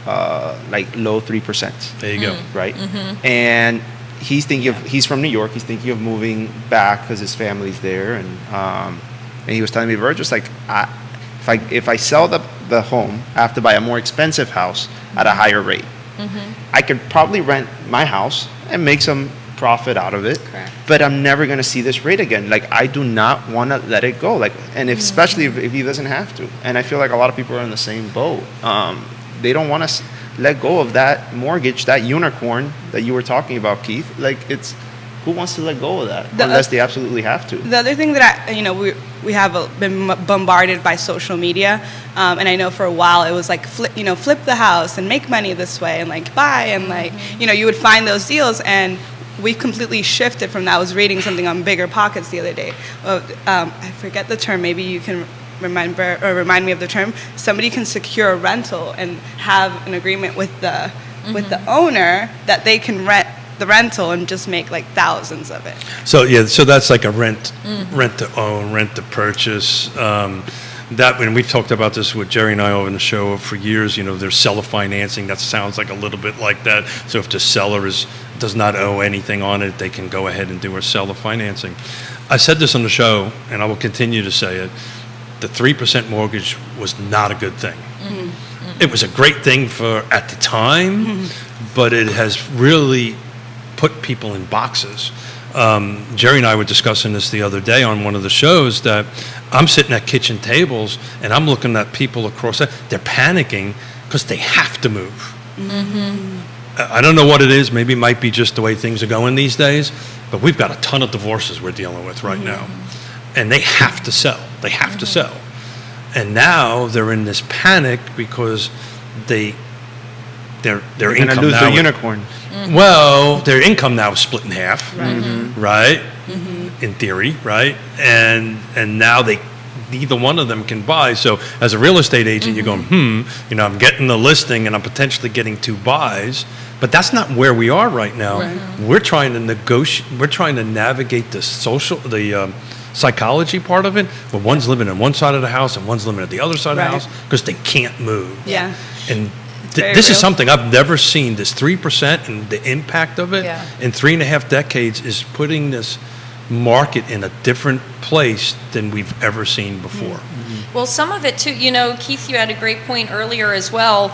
like low 3%. There you go. Right? Mm-hmm. And he's from New York. He's thinking of moving back because his family's there, and he was telling me, Virgil, like, if I sell the home, I have to buy a more expensive house at a higher rate. Mm-hmm. I could probably rent my house and make some profit out of it. Correct. But I'm never going to see this rate again. Like, I do not want to let it go. Like, and especially if he doesn't have to. And I feel like a lot of people are in the same boat. They don't want to let go of that mortgage, that unicorn that you were talking about, Keith. Like, who wants to let go of that unless they absolutely have to? The other thing that we have been bombarded by social media, and I know for a while it was like flip the house and make money this way, and like buy, and like you would find those deals, and we completely shifted from that. I was reading something on Bigger Pockets the other day. I forget the term. Maybe you can remind me of the term. Somebody can secure a rental and have an agreement with the owner that they can rent the rental and just make like thousands of it. So that's like a rent to own, rent to purchase. that, when we've talked about this with Jerry and I on the show for years, there's seller financing. That sounds like a little bit like that. So if the seller does not owe anything on it, they can go ahead and do a seller financing. I said this on the show, and I will continue to say it. The 3% mortgage was not a good thing. It was a great thing at the time, but it has really put people in boxes. Jerry and I were discussing this the other day on one of the shows, that I'm sitting at kitchen tables and I'm looking at people across that. They're panicking because they have to move. I don't know what it is. Maybe it might be just the way things are going these days, but we've got a ton of divorces we're dealing with right now. And they have to sell. They have to sell. And now they're in this panic because their They're going income to lose now their unicorn. well, their income now is split in half, right? In theory, right? And now neither one of them can buy. So as a real estate agent, you're going, I'm getting the listing and I'm potentially getting 2 buys, but that's not where we are right now. We're trying to negotiate. We're trying to navigate the psychology part of it, but one's living on one side of the house and one's living at the other side of the house because they can't move. Yeah. And very this real. is something I've never seen. This 3% and the impact of it in 3.5 decades is putting this market in a different place than we've ever seen before. Well, some of it too, Keith, you had a great point earlier as well.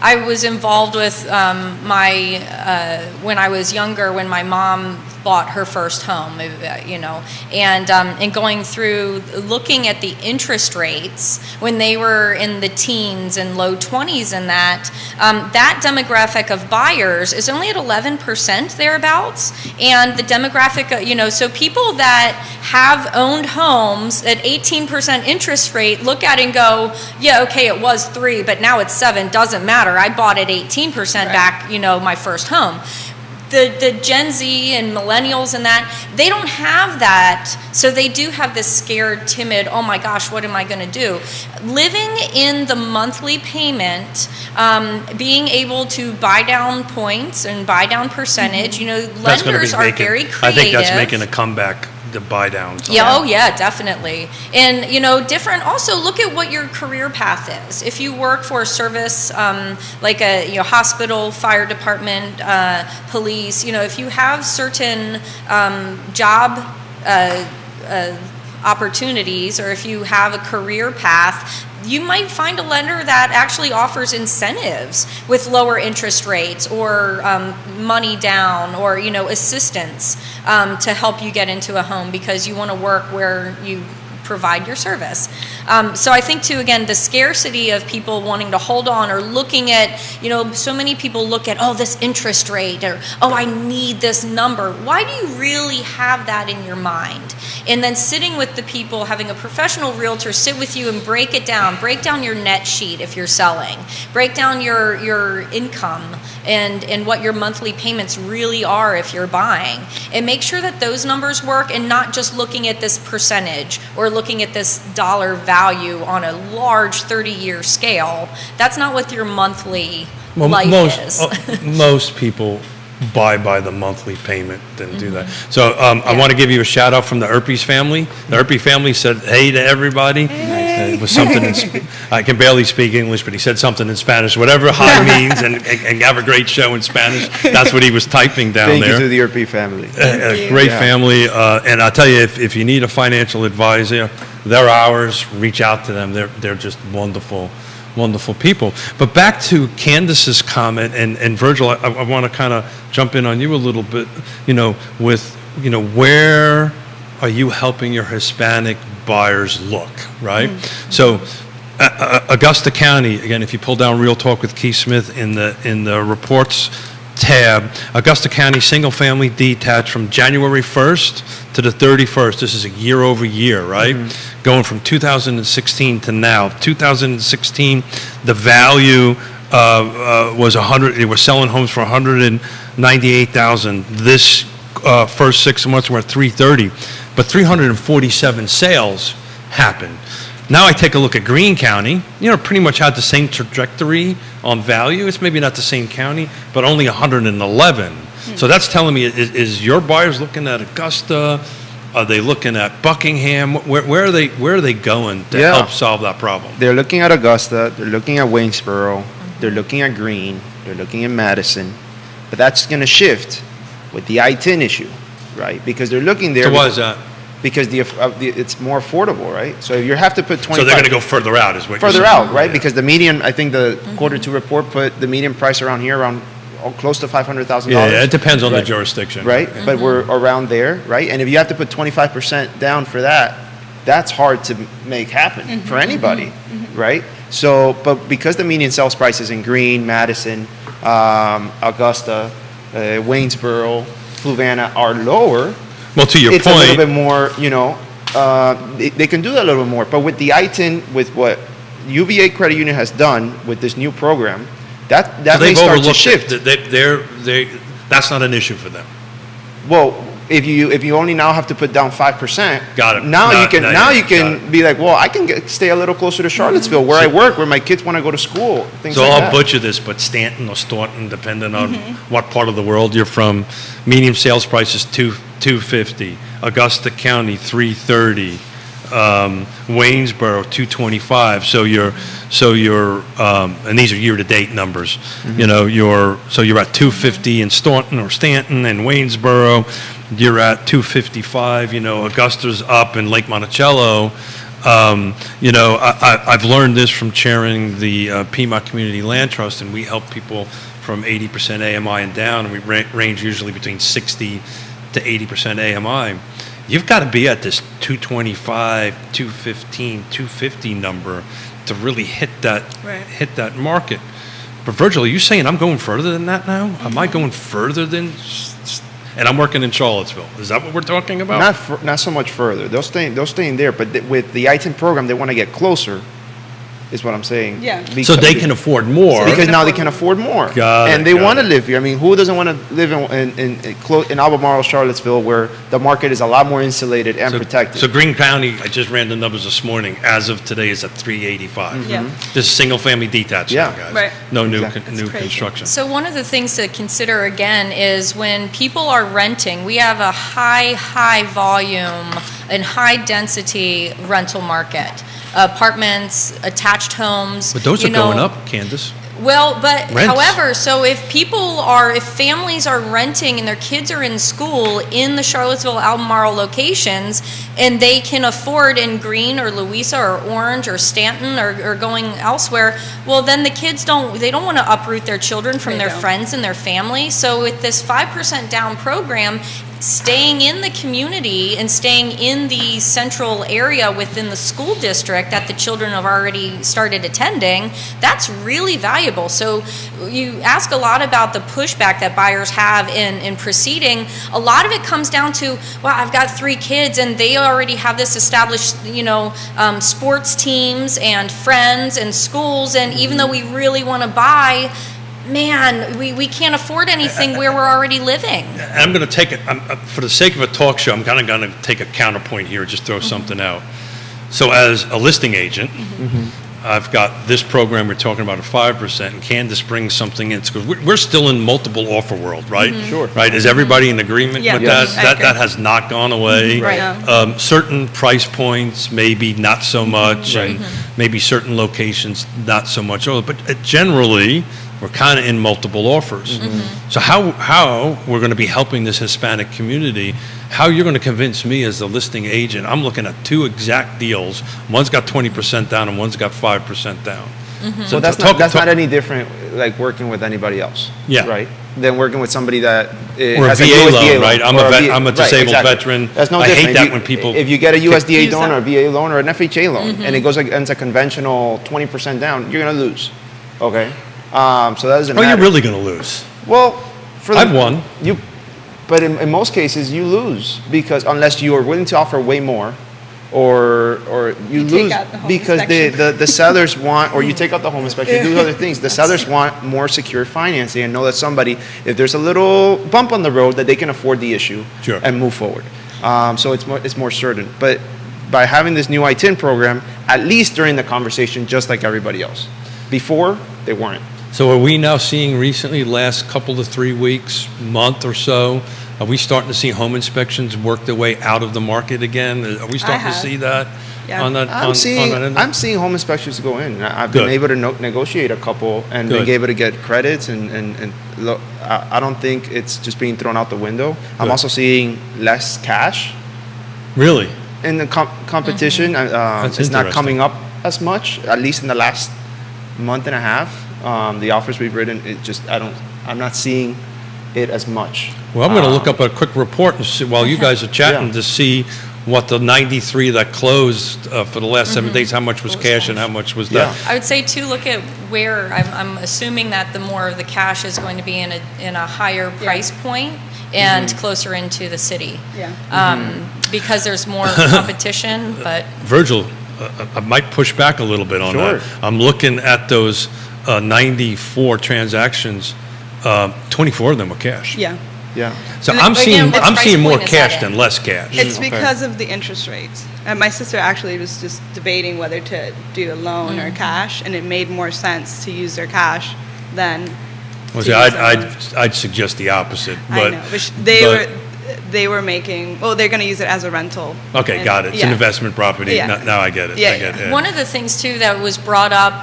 I was involved with when I was younger, when my mom bought her first home, and going through looking at the interest rates when they were in the teens and low 20s, and that demographic of buyers is only at 11% thereabouts, and the demographic, so people that have owned homes at 18% interest rate look at it and go, yeah, okay, it was 3, but now it's 7, doesn't matter. I bought at 18% back, my first home. The Gen Z and millennials and that, they don't have that. So they do have this scared, timid, oh my gosh, what am I going to do? Living in the monthly payment, being able to buy down points and buy down percentage, lenders are very creative. I think that's making a comeback, the buy downs. Yeah, oh yeah, definitely. And different. Also, look at what your career path is. If you work for a service like a hospital, fire department, police, if you have certain job opportunities, or if you have a career path, you might find a lender that actually offers incentives with lower interest rates, or money down, or assistance to help you get into a home because you want to work where you provide your service. So I think too, again, the scarcity of people wanting to hold on, or looking at, so many people look at, oh, this interest rate, or, oh, I need this number. Why do you really have that in your mind? And then sitting with the people, having a professional realtor sit with you and break down your net sheet if you're selling, break down your income and what your monthly payments really are if you're buying, and make sure that those numbers work, and not just looking at this percentage or looking at this dollar value on a large 30-year scale. That's not what your monthly life is. Most people buy by the monthly payment than do that. So I want to give you a shout out from the Erpes family. The Erpes family said hey to everybody. It was something I can barely speak English, but he said something in Spanish, whatever hi means, and have a great show in Spanish. That's what he was typing down Thank there. you to the Erpes family. A great family, and I'll tell you, if you need a financial advisor, they're ours. Reach out to them. They're just wonderful people. But back to Candace's comment, and Virgil, I want to kind of jump in on you a little bit, with, where are you helping your Hispanic buyers look, right? So Augusta County, again, if you pull down Real Talk with Keith Smith in the reports tab, Augusta County single family detached from January 1st to the 31st. This is a year over year, right? Going from 2016 to now. 2016, the value was 100. They were selling homes for 198,000. This first 6 months we're at 330, but 347 sales happened. Now I take a look at Greene County, pretty much had the same trajectory on value. It's maybe not the same county, but only 111. So that's telling me, is your buyers looking at Augusta, Are they looking at Buckingham? Where are they going to Yeah. help solve that problem? They're looking at Augusta, they're looking at Waynesboro, they're looking at Greene, they're looking at Madison, but that's going to shift with the I-10 issue, right? Because they're looking there. So why is that? Because it's more affordable, right? So if you have to put 25. So they're going to go further out, is what further you're saying? out, right? Yeah. Because the median, I think the quarter two report put the median price around here around close to $500,000. Yeah, it depends on the Right. jurisdiction. Right? But we're around there, right? And if you have to put 25% down for that, that's hard to make happen for anybody, right? So, but because the median sales prices in Greene, Madison, Augusta, Waynesboro, Fluvanna are lower, Well, to your it's a little point, bit more, they can do that a little bit more. But with the I-10, with what UVA Credit Union has done with this new program, that so may they've start to overlooked shift. it. That's not an issue for them. Well, if you only now have to put down 5%, Got it. Now No, you can no, now yeah, you got can it. be like, well, I can stay a little closer to Charlottesville, where I work, where my kids want to go to school, things So like I'll that. butcher this, but Stanton or Staunton, depending on what part of the world you're from, median sales price is $250. Augusta County $330. Waynesboro $225. So you're and these are year-to-date numbers. You know, you're at $250 in Staunton or Stanton and Waynesboro. You're at $255. You know, Augusta's up in Lake Monticello. You know, I've learned this from chairing the Piedmont Community Land Trust, and we help people from 80% AMI and down, and we range usually between 60 to 80% AMI. You've got to be at this 225, 215, 250 number to really hit that market. But Virgil, are you saying I'm going further than that now? Am I going further than? And I'm working in Charlottesville. Is that what we're talking about? Not so much further. They'll stay in there, but with the I-10 program, they want to get closer. Is what I'm saying. Yeah. So they can afford more. Because now they can afford more, Got and it, they got want to it. live here. I mean, who doesn't want to live in Albemarle, Charlottesville, where the market is a lot more insulated and protected? So Greene County, I just ran the numbers this morning. As of today, is at 385. Yeah. This is single-family detached, Yeah. now, guys. Right. No new Exactly. new crazy. construction. So one of the things to consider again is when people are renting, we have a high volume and high density rental market. Apartments, attached homes. But those you are going know, up, Candace. Well, but Rents. however, so if families are renting and their kids are in school in the Charlottesville, Albemarle locations, and they can afford in Greene or Louisa or Orange or Stanton or going elsewhere, well, then the kids don't want to uproot their children from They their don't. friends and their family. So with this 5% down program, staying in the community and staying in the central area within the school district that the children have already started attending, that's really valuable. So you ask a lot about the pushback that buyers have in proceeding. A lot of it comes down to, well, I've got 3 kids and they already have this established, sports teams and friends and schools, and even though we really want to buy, man, we can't afford anything where we're already living. And I'm going to take it, for the sake of a talk show, I'm kind of going to take a counterpoint here, just throw something out. So as a listing agent, I've got this program we're talking about at 5%, and Candace brings something in. Because we're still in multiple offer world, right? Sure. Right? Is everybody in agreement Yeah. with Yes. that? I agree. That has not gone away. Right. Yeah. Certain price points, maybe not so much, and maybe certain locations, not so much. But generally, we're kind of in multiple offers. So how we're going to be helping this Hispanic community, how you're going to convince me as the listing agent, I'm looking at 2 exact deals. One's got 20% down and one's got 5% down. So that's not any different, like working with anybody else, Yeah. right? Than working with somebody that Or a has VA USDA loan, right? I'm or I'm a right, disabled exactly. veteran. That's no I different. hate If that you- when people If you get a USDA use loan that. or a VA loan or an FHA loan, and it goes against a conventional 20% down, you're gonna lose. Okay, so that doesn't Oh, matter. you're really going to lose. Well, I've won. But in most cases you lose because unless you are willing to offer way more, or you take lose out the home because inspection. the sellers want, or you take out the home inspection, you do other things. The sellers want more secure financing and know that somebody, if there's a little bump on the road, that they can afford the issue Sure. and move forward. So it's more certain. But by having this new I-10 program, at least during the conversation, just like everybody else. Before, they weren't. So are we now seeing recently, last couple to 3 weeks, month or so, Are we starting to see home inspections work their way out of the market again? Are we starting to have. see that Yeah. on that? I'm seeing on that end? I'm seeing home inspections go in. I've been Good. able to negotiate a couple and Good. been able to get credits and look, I don't think it's just being thrown out the window. I'm Good. also seeing less cash Really? in the competition. That's It's not interesting. coming up as much, at least in the last month and a half. The offers we've written, I'm not seeing it as much. Well, I'm going to look up a quick report and see, while you guys are chatting Yeah. to see what the 93 that closed for the last 7 days, how much was What was cash and cash? how much was Yeah. that? I would say too, look at where I'm assuming that the more of the cash is going to be in a higher price point and closer into the city. Yeah. Because there's more competition, but Virgil, I might push back a little bit on Sure. that. I'm looking at those 94 transactions. 24 of them were cash. Yeah. Yeah. So And I'm again, seeing what I'm price seeing more point is that cash in? than less cash. It's Okay. because of the interest rates. And my sister actually was just debating whether to do a loan or cash, and it made more sense to use their cash than. Well, to see, use a loan. I'd suggest the opposite. But, I know, but they were making. Well, they're going to use it as a rental. Okay, And- got it. It's an yeah. investment property. Yeah. Now I get it. Yeah, I get it. one of the things too that was brought up,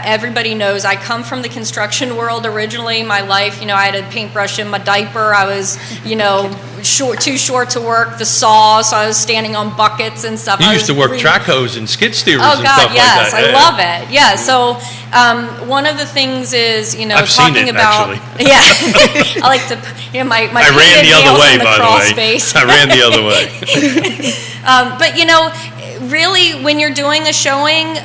everybody knows I come from the construction world originally. My life, I had a paintbrush in my diaper. I was, too short to work the saw, so I was standing on buckets and stuff. You I used to was work really- track hose and skid steers Oh and God, stuff yes, like that. I love it. Yeah, so one of the things is, I've seen talking it, about. actually. Yeah, I like to, my I ran the other nails way, in the by crawl the way. space. I ran the other way. But really, when you're doing a showing,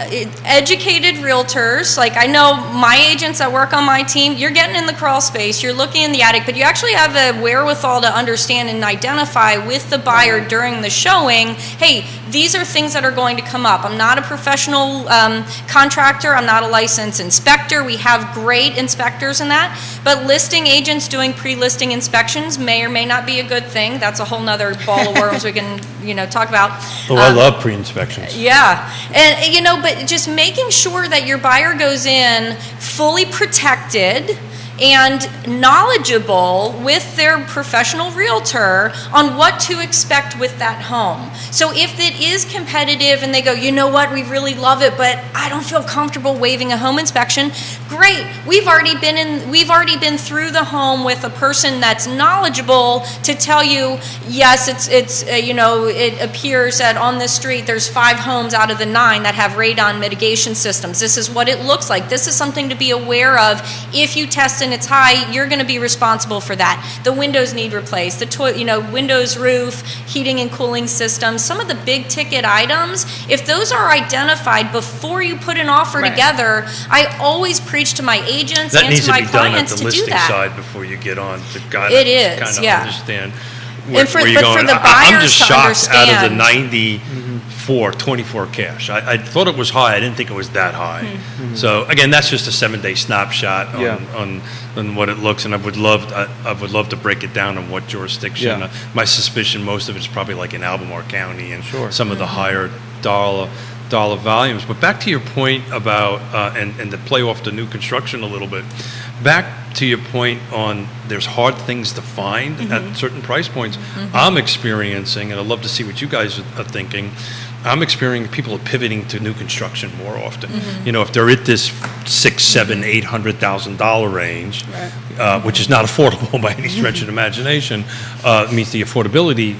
educated realtors, like I know my agents that work on my team, you're getting in the crawl space, you're looking in the attic, but you actually have the wherewithal to understand and identify with the buyer during the showing, hey, these are things that are going to come up. I'm not a professional contractor, I'm not a licensed inspector. We have great inspectors in that, but listing agents doing pre-listing inspections may or may not be a good thing. That's a whole nother ball of worms we can, talk about. Oh, I love pre-inspections. Yeah, and but just making sure that your buyer goes in fully protected and knowledgeable with their professional realtor on what to expect with that home. So if it is competitive and they go, you know what, we really love it, but I don't feel comfortable waiving a home inspection, great. We've already been through the home with a person that's knowledgeable to tell you, yes, it appears that on this street there's 5 homes out of the 9 that have radon mitigation systems. This is what it looks like. This is something to be aware of. If you test and it's high, you're going to be responsible for that. The windows need replaced. The windows, roof, heating and cooling systems. Some of the big ticket items, if those are identified before you put an offer Right. together, I always preach to my agents That and needs to to my be done at clients the to do listing that. side before you get on to It is, kind of yeah. understand And where for you're going. the I'm buyers just to shocked out of the understand. 24 cash. I thought it was high. I didn't think it was that high. So again, that's just a 7-day snapshot Yeah. on what it looks, and I would love to break it down on what jurisdiction. Yeah. My suspicion, most of it's probably like in Albemarle County and Sure. some of the higher dollar volumes. But back to your point about and to play off the new construction a little bit. Back to your point on there's hard things to find at certain price points. I'm experiencing, and I'd love to see what you guys are thinking. I'm experiencing people are pivoting to new construction more often. If they're at this $600,000, $700,000, $800,000 range, which is not affordable by any stretch of the imagination, meets the affordability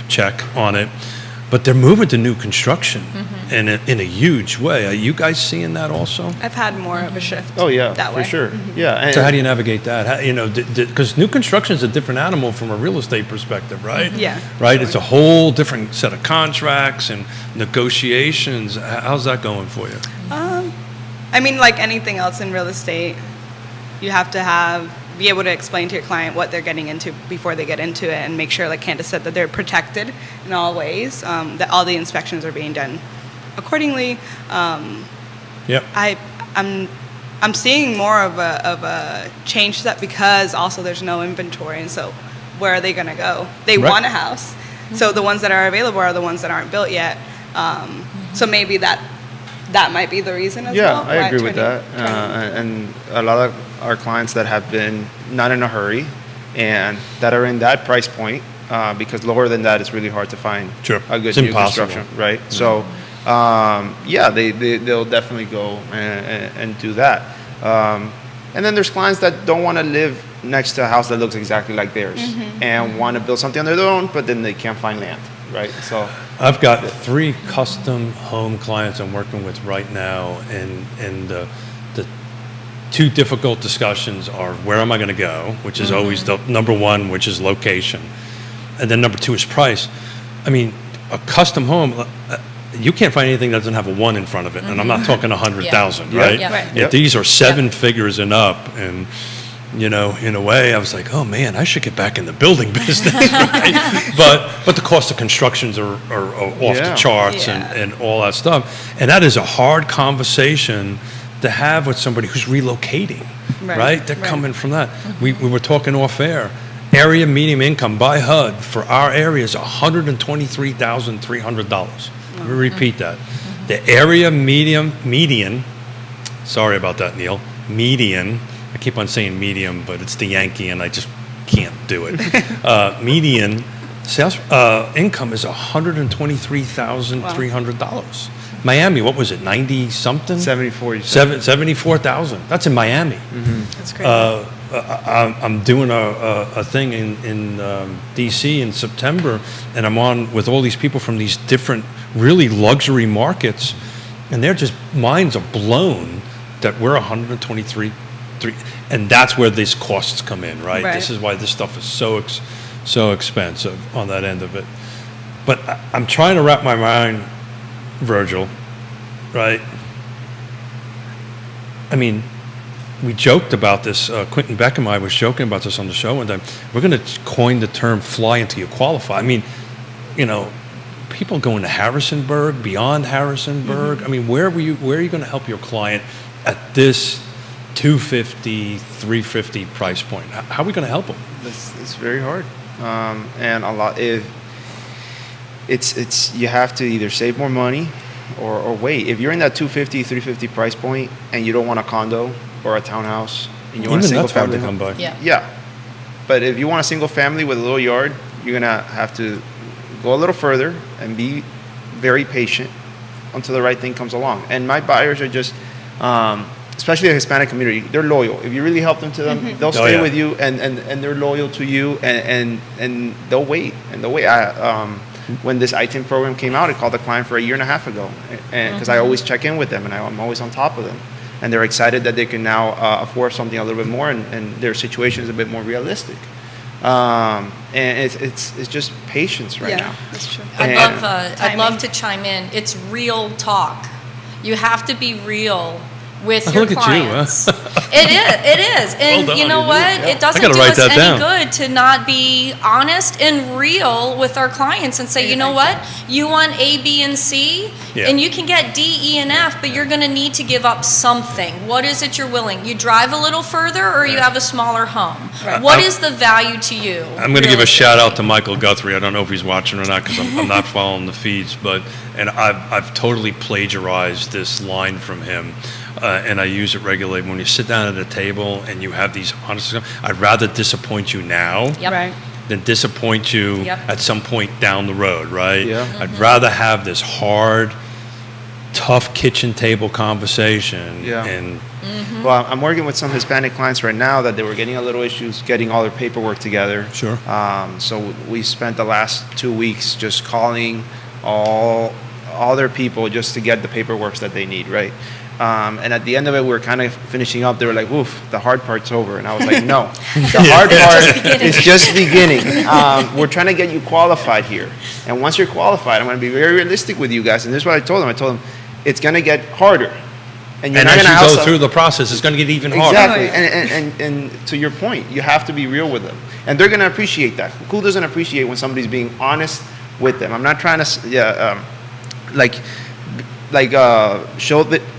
check on it. But they're moving to new construction in a huge way. Are you guys seeing that also? I've had more of a shift. Oh yeah, that for way. sure. Yeah. And, So how do you navigate that? Because new construction is a different animal from a real estate perspective, right? Yeah. Right? It's a whole different set of contracts and negotiations. How's that going for you? Like anything else in real estate, you have to be able to explain to your client what they're getting into before they get into it, and make sure, like Candace said, that they're protected in all ways, that all the inspections are being done accordingly. Yep. I'm seeing more of a change to that, because also there's no inventory, and so where are they going to go? They Right. want a house, so the ones that are available are the ones that aren't built yet. So maybe that might be the reason as yeah, well. I why agree with that. turning- And a lot of our clients that have been not in a hurry, and that are in that price point, because lower than that, it's really hard to find Sure. a good It's new impossible. construction, right? So, they'll definitely go and do that. And then there's clients that don't want to live next to a house that looks exactly like theirs and want to build something on their own, but then they can't find land, right? So I've got 3 custom home clients I'm working with right now, and the 2 difficult discussions are where am I going to go, which is always the number 1, which is location, and then number 2 is price. I mean, a custom home, you can't find anything that doesn't have a 1 in front of it, and I'm not talking 100,000, Yeah. right? Yeah. Right. Yeah, these are 7 figures and up, and in a way, I was like, oh man, I should get back in the building business. Right? But the cost of constructions are off the Yeah. charts Yeah. and all that stuff, and that is a hard conversation to have with somebody who's relocating, Right. right? They're Right. coming from that. We were talking off air. Area median income by HUD for our area is $123,300. Let me repeat that. The area median, sorry about that, Neil, median, I keep on saying medium, but it's the Yankee and I just can't do it. Median sales income is $123,300. Miami, what was it, 90 something? 74, you said. 74,000. That's in Miami. That's great. I'm doing a thing in DC in September, and I'm on with all these people from these different really luxury markets, and their just minds are blown that we're 123, and that's where these costs come in, right? Right. This is why this stuff is so expensive on that end of it. But I'm trying to wrap my mind, Virgil, right? I mean, we joked about this. Quentin Beck and I was joking about this on the show one time. We're going to coin the term "fly until you qualify." I mean, people going to Harrisonburg, beyond Harrisonburg. I mean, where are you going to help your client at this $250, $350 price point? How are we going to help them? It's very hard, and a lot. It's you have to either save more money or wait. If you're in that $250, $350 price point and you don't want a condo or a townhouse and you want a Even single that's hard to family come home, by. Yeah. But if you want a single family with a little yard, you're gonna have to go a little further and be very patient until the right thing comes along. And my buyers are just, especially the Hispanic community, they're loyal. If you really help them to them, they'll stay yeah. with you and they're loyal to you and they'll wait. And they'll wait. When this ITIN program came out, I called the client for a year and a half ago, and because I always check in with them and I'm always on top of them. And they're excited that they can now afford something a little bit more and their situation is a bit more realistic. And it's just patience right now. That's true. I'd love to chime in. It's real talk. You have to be real with your Look at you, huh? clients. It is. And Well done, you know you what? did, yeah. It doesn't I gotta do write us that any down. good to not be honest and real with our clients and say, you know what? You want A, B, and C, Yeah. and you can get D, E, and F, but you're going to need to give up something. What is it you're willing? You drive a little further or you have a smaller home? Right. What is the value to you? I'm going to give a realistically? shout out to Michael Guthrie. I don't know if he's watching or not because I'm not following the feeds, and I've totally plagiarized this line from him, and I use it regularly. When you sit down at a table and you have these honest, I'd rather disappoint you now Yep. Right. than disappoint you Yep. at some point down the road, right? Yeah. I'd rather have this hard, tough kitchen table conversation. Yeah. And Well, I'm working with some Hispanic clients right now that they were getting a little issues getting all their paperwork together. Sure. So we spent the last 2 weeks just calling all their people just to get the paperwork that they need, right? And at the end of it, we were kind of finishing up. They were like, "Oof, the hard part's over," and I was like, "No, the hard part is just beginning. We're trying to get you qualified here, and once you're qualified, I'm going to be very realistic with you guys." And this is what I told them. I told them it's going to get harder, and you're and not as going you to go through the process, it's going to get even harder. Exactly, and to your point, you have to be real with them, and they're going to appreciate that. Who doesn't appreciate when somebody's being honest with them? I'm not trying to,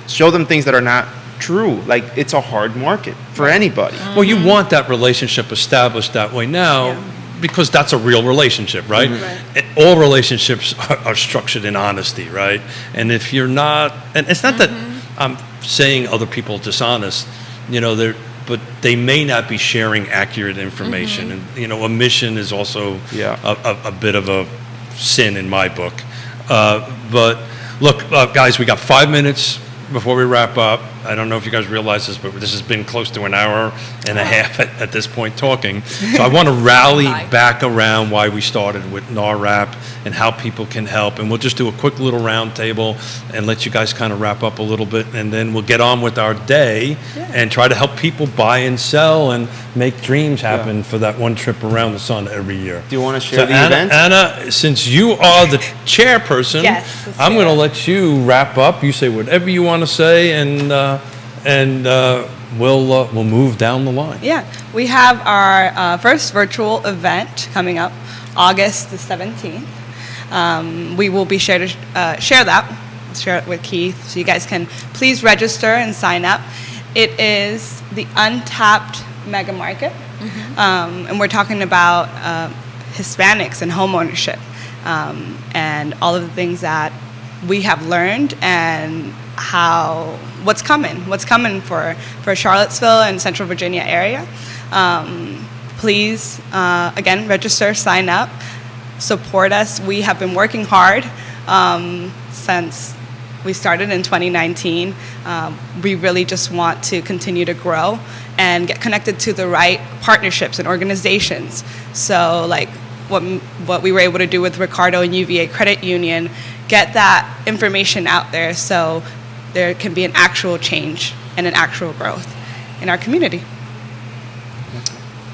show them things that are not true. Like, it's a hard market for anybody. Well, you want that relationship established that way now Yeah. because that's a real relationship, right? Right. And all relationships are structured in honesty, right? And if you're not, and it's not that I'm saying other people are dishonest, but they may not be sharing accurate information. And, omission is also Yeah. a bit of a sin in my book. But look, guys, we got 5 minutes before we wrap up. I don't know if you guys realize this, but this has been close to an hour and a half at this point talking. So I want to rally back around why we started with NARAP and how people can help. And we'll just do a quick little round table and let you guys kind of wrap up a little bit. And then we'll get on with our day and try to help people buy and sell and make dreams happen for that one trip around the sun every year. Do you want to share the Anna, event? Anna, since you are the chairperson, Yes, let's I'm do going to it. let you wrap up. You say whatever you want to say, and we'll move down the line. Yeah, we have our first virtual event coming up August the 17th. We will be share it with Keith, so you guys can please register and sign up. It is the Untapped Mega Market, and we're talking about Hispanics and home ownership, and all of the things that we have learned and what's coming for Charlottesville and Central Virginia area. Please, again, register, sign up, support us. We have been working hard since we started in 2019. We really just want to continue to grow and get connected to the right partnerships and organizations. So like what we were able to do with Ricardo and UVA Credit Union, get that information out there so there can be an actual change and an actual growth in our community.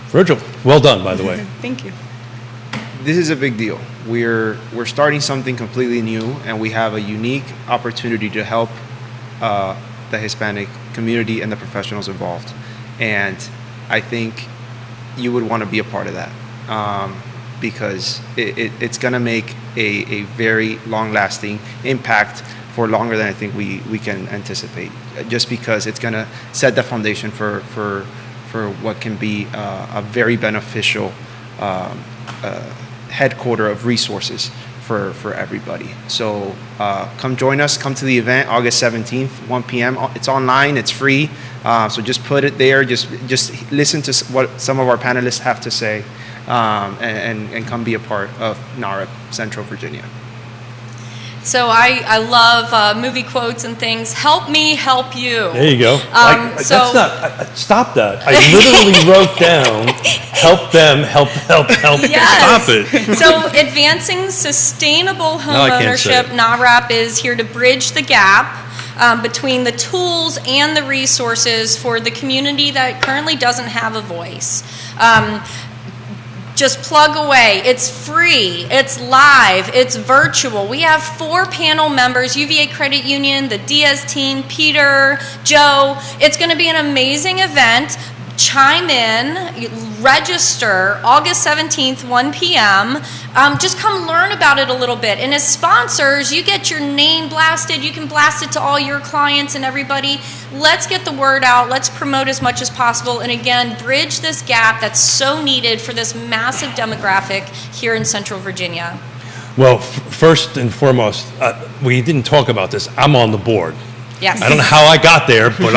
Virgil, well done, by the way. Thank you. This is a big deal. We're starting something completely new, and we have a unique opportunity to help the Hispanic community and the professionals involved. And I think you would want to be a part of that, because it's going to make a very long-lasting impact for longer than I think we can anticipate, just because it's going to set the foundation for what can be a very beneficial headquarter of resources for everybody. So come join us. Come to the event August 17th, 1 p.m. It's online. It's free. So just put it there. Just listen to what some of our panelists have to say, and come be a part of NARAP Central Virginia. So I love movie quotes and things. Help me help you. There you go. So- that's not. Stop that. I literally wrote down, help them, help. Yes. Stop it. So advancing sustainable home No, I can't say ownership, it. NARAP is here to bridge the gap between the tools and the resources for the community that currently doesn't have a voice. Just plug away. It's free. It's live. It's virtual. We have 4 panel members, UVA Credit Union, the Diaz team, Peter, Joe. It's going to be an amazing event. Chime in, register August 17th, 1 p.m. Just come learn about it a little bit. And as sponsors, you get your name blasted. You can blast it to all your clients and everybody. Let's get the word out. Let's promote as much as possible. And again, bridge this gap that's so needed for this massive demographic here in Central Virginia. Well, first and foremost, we didn't talk about this. I'm on the board. Yes. I don't know how I got there, but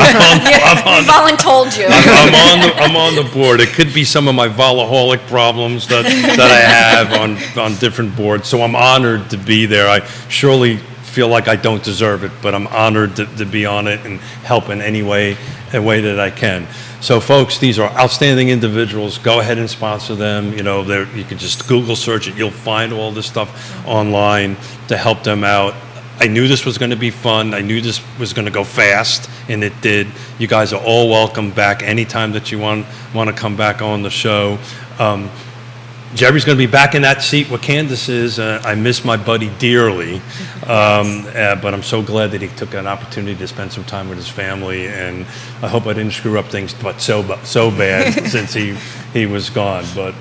Volin told you. I'm on the board. It could be some of my volaholic problems that I have on different boards. So I'm honored to be there. I surely feel like I don't deserve it, but I'm honored to be on it and help in any way that I can. So folks, these are outstanding individuals. Go ahead and sponsor them. You can just Google search it. You'll find all this stuff online to help them out. I knew this was going to be fun. I knew this was going to go fast, and it did. You guys are all welcome back anytime that you want to come back on the show. Jerry's going to be back in that seat where Candace is. I miss my buddy dearly, but I'm so glad that he took an opportunity to spend some time with his family, and I hope I didn't screw up things but so bad since he was gone. But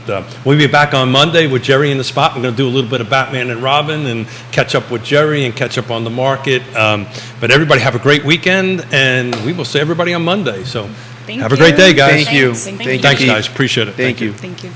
we'll be back on Monday with Jerry in the spot. We're going to do a little bit of Batman and Robin and catch up with Jerry and catch up on the market. But everybody have a great weekend, and we will see everybody on Monday. So Thank have a you. great day, guys. Thank you. Thanks. Thank you, Thanks, Keith. guys. Appreciate it. Thank you. Thank you.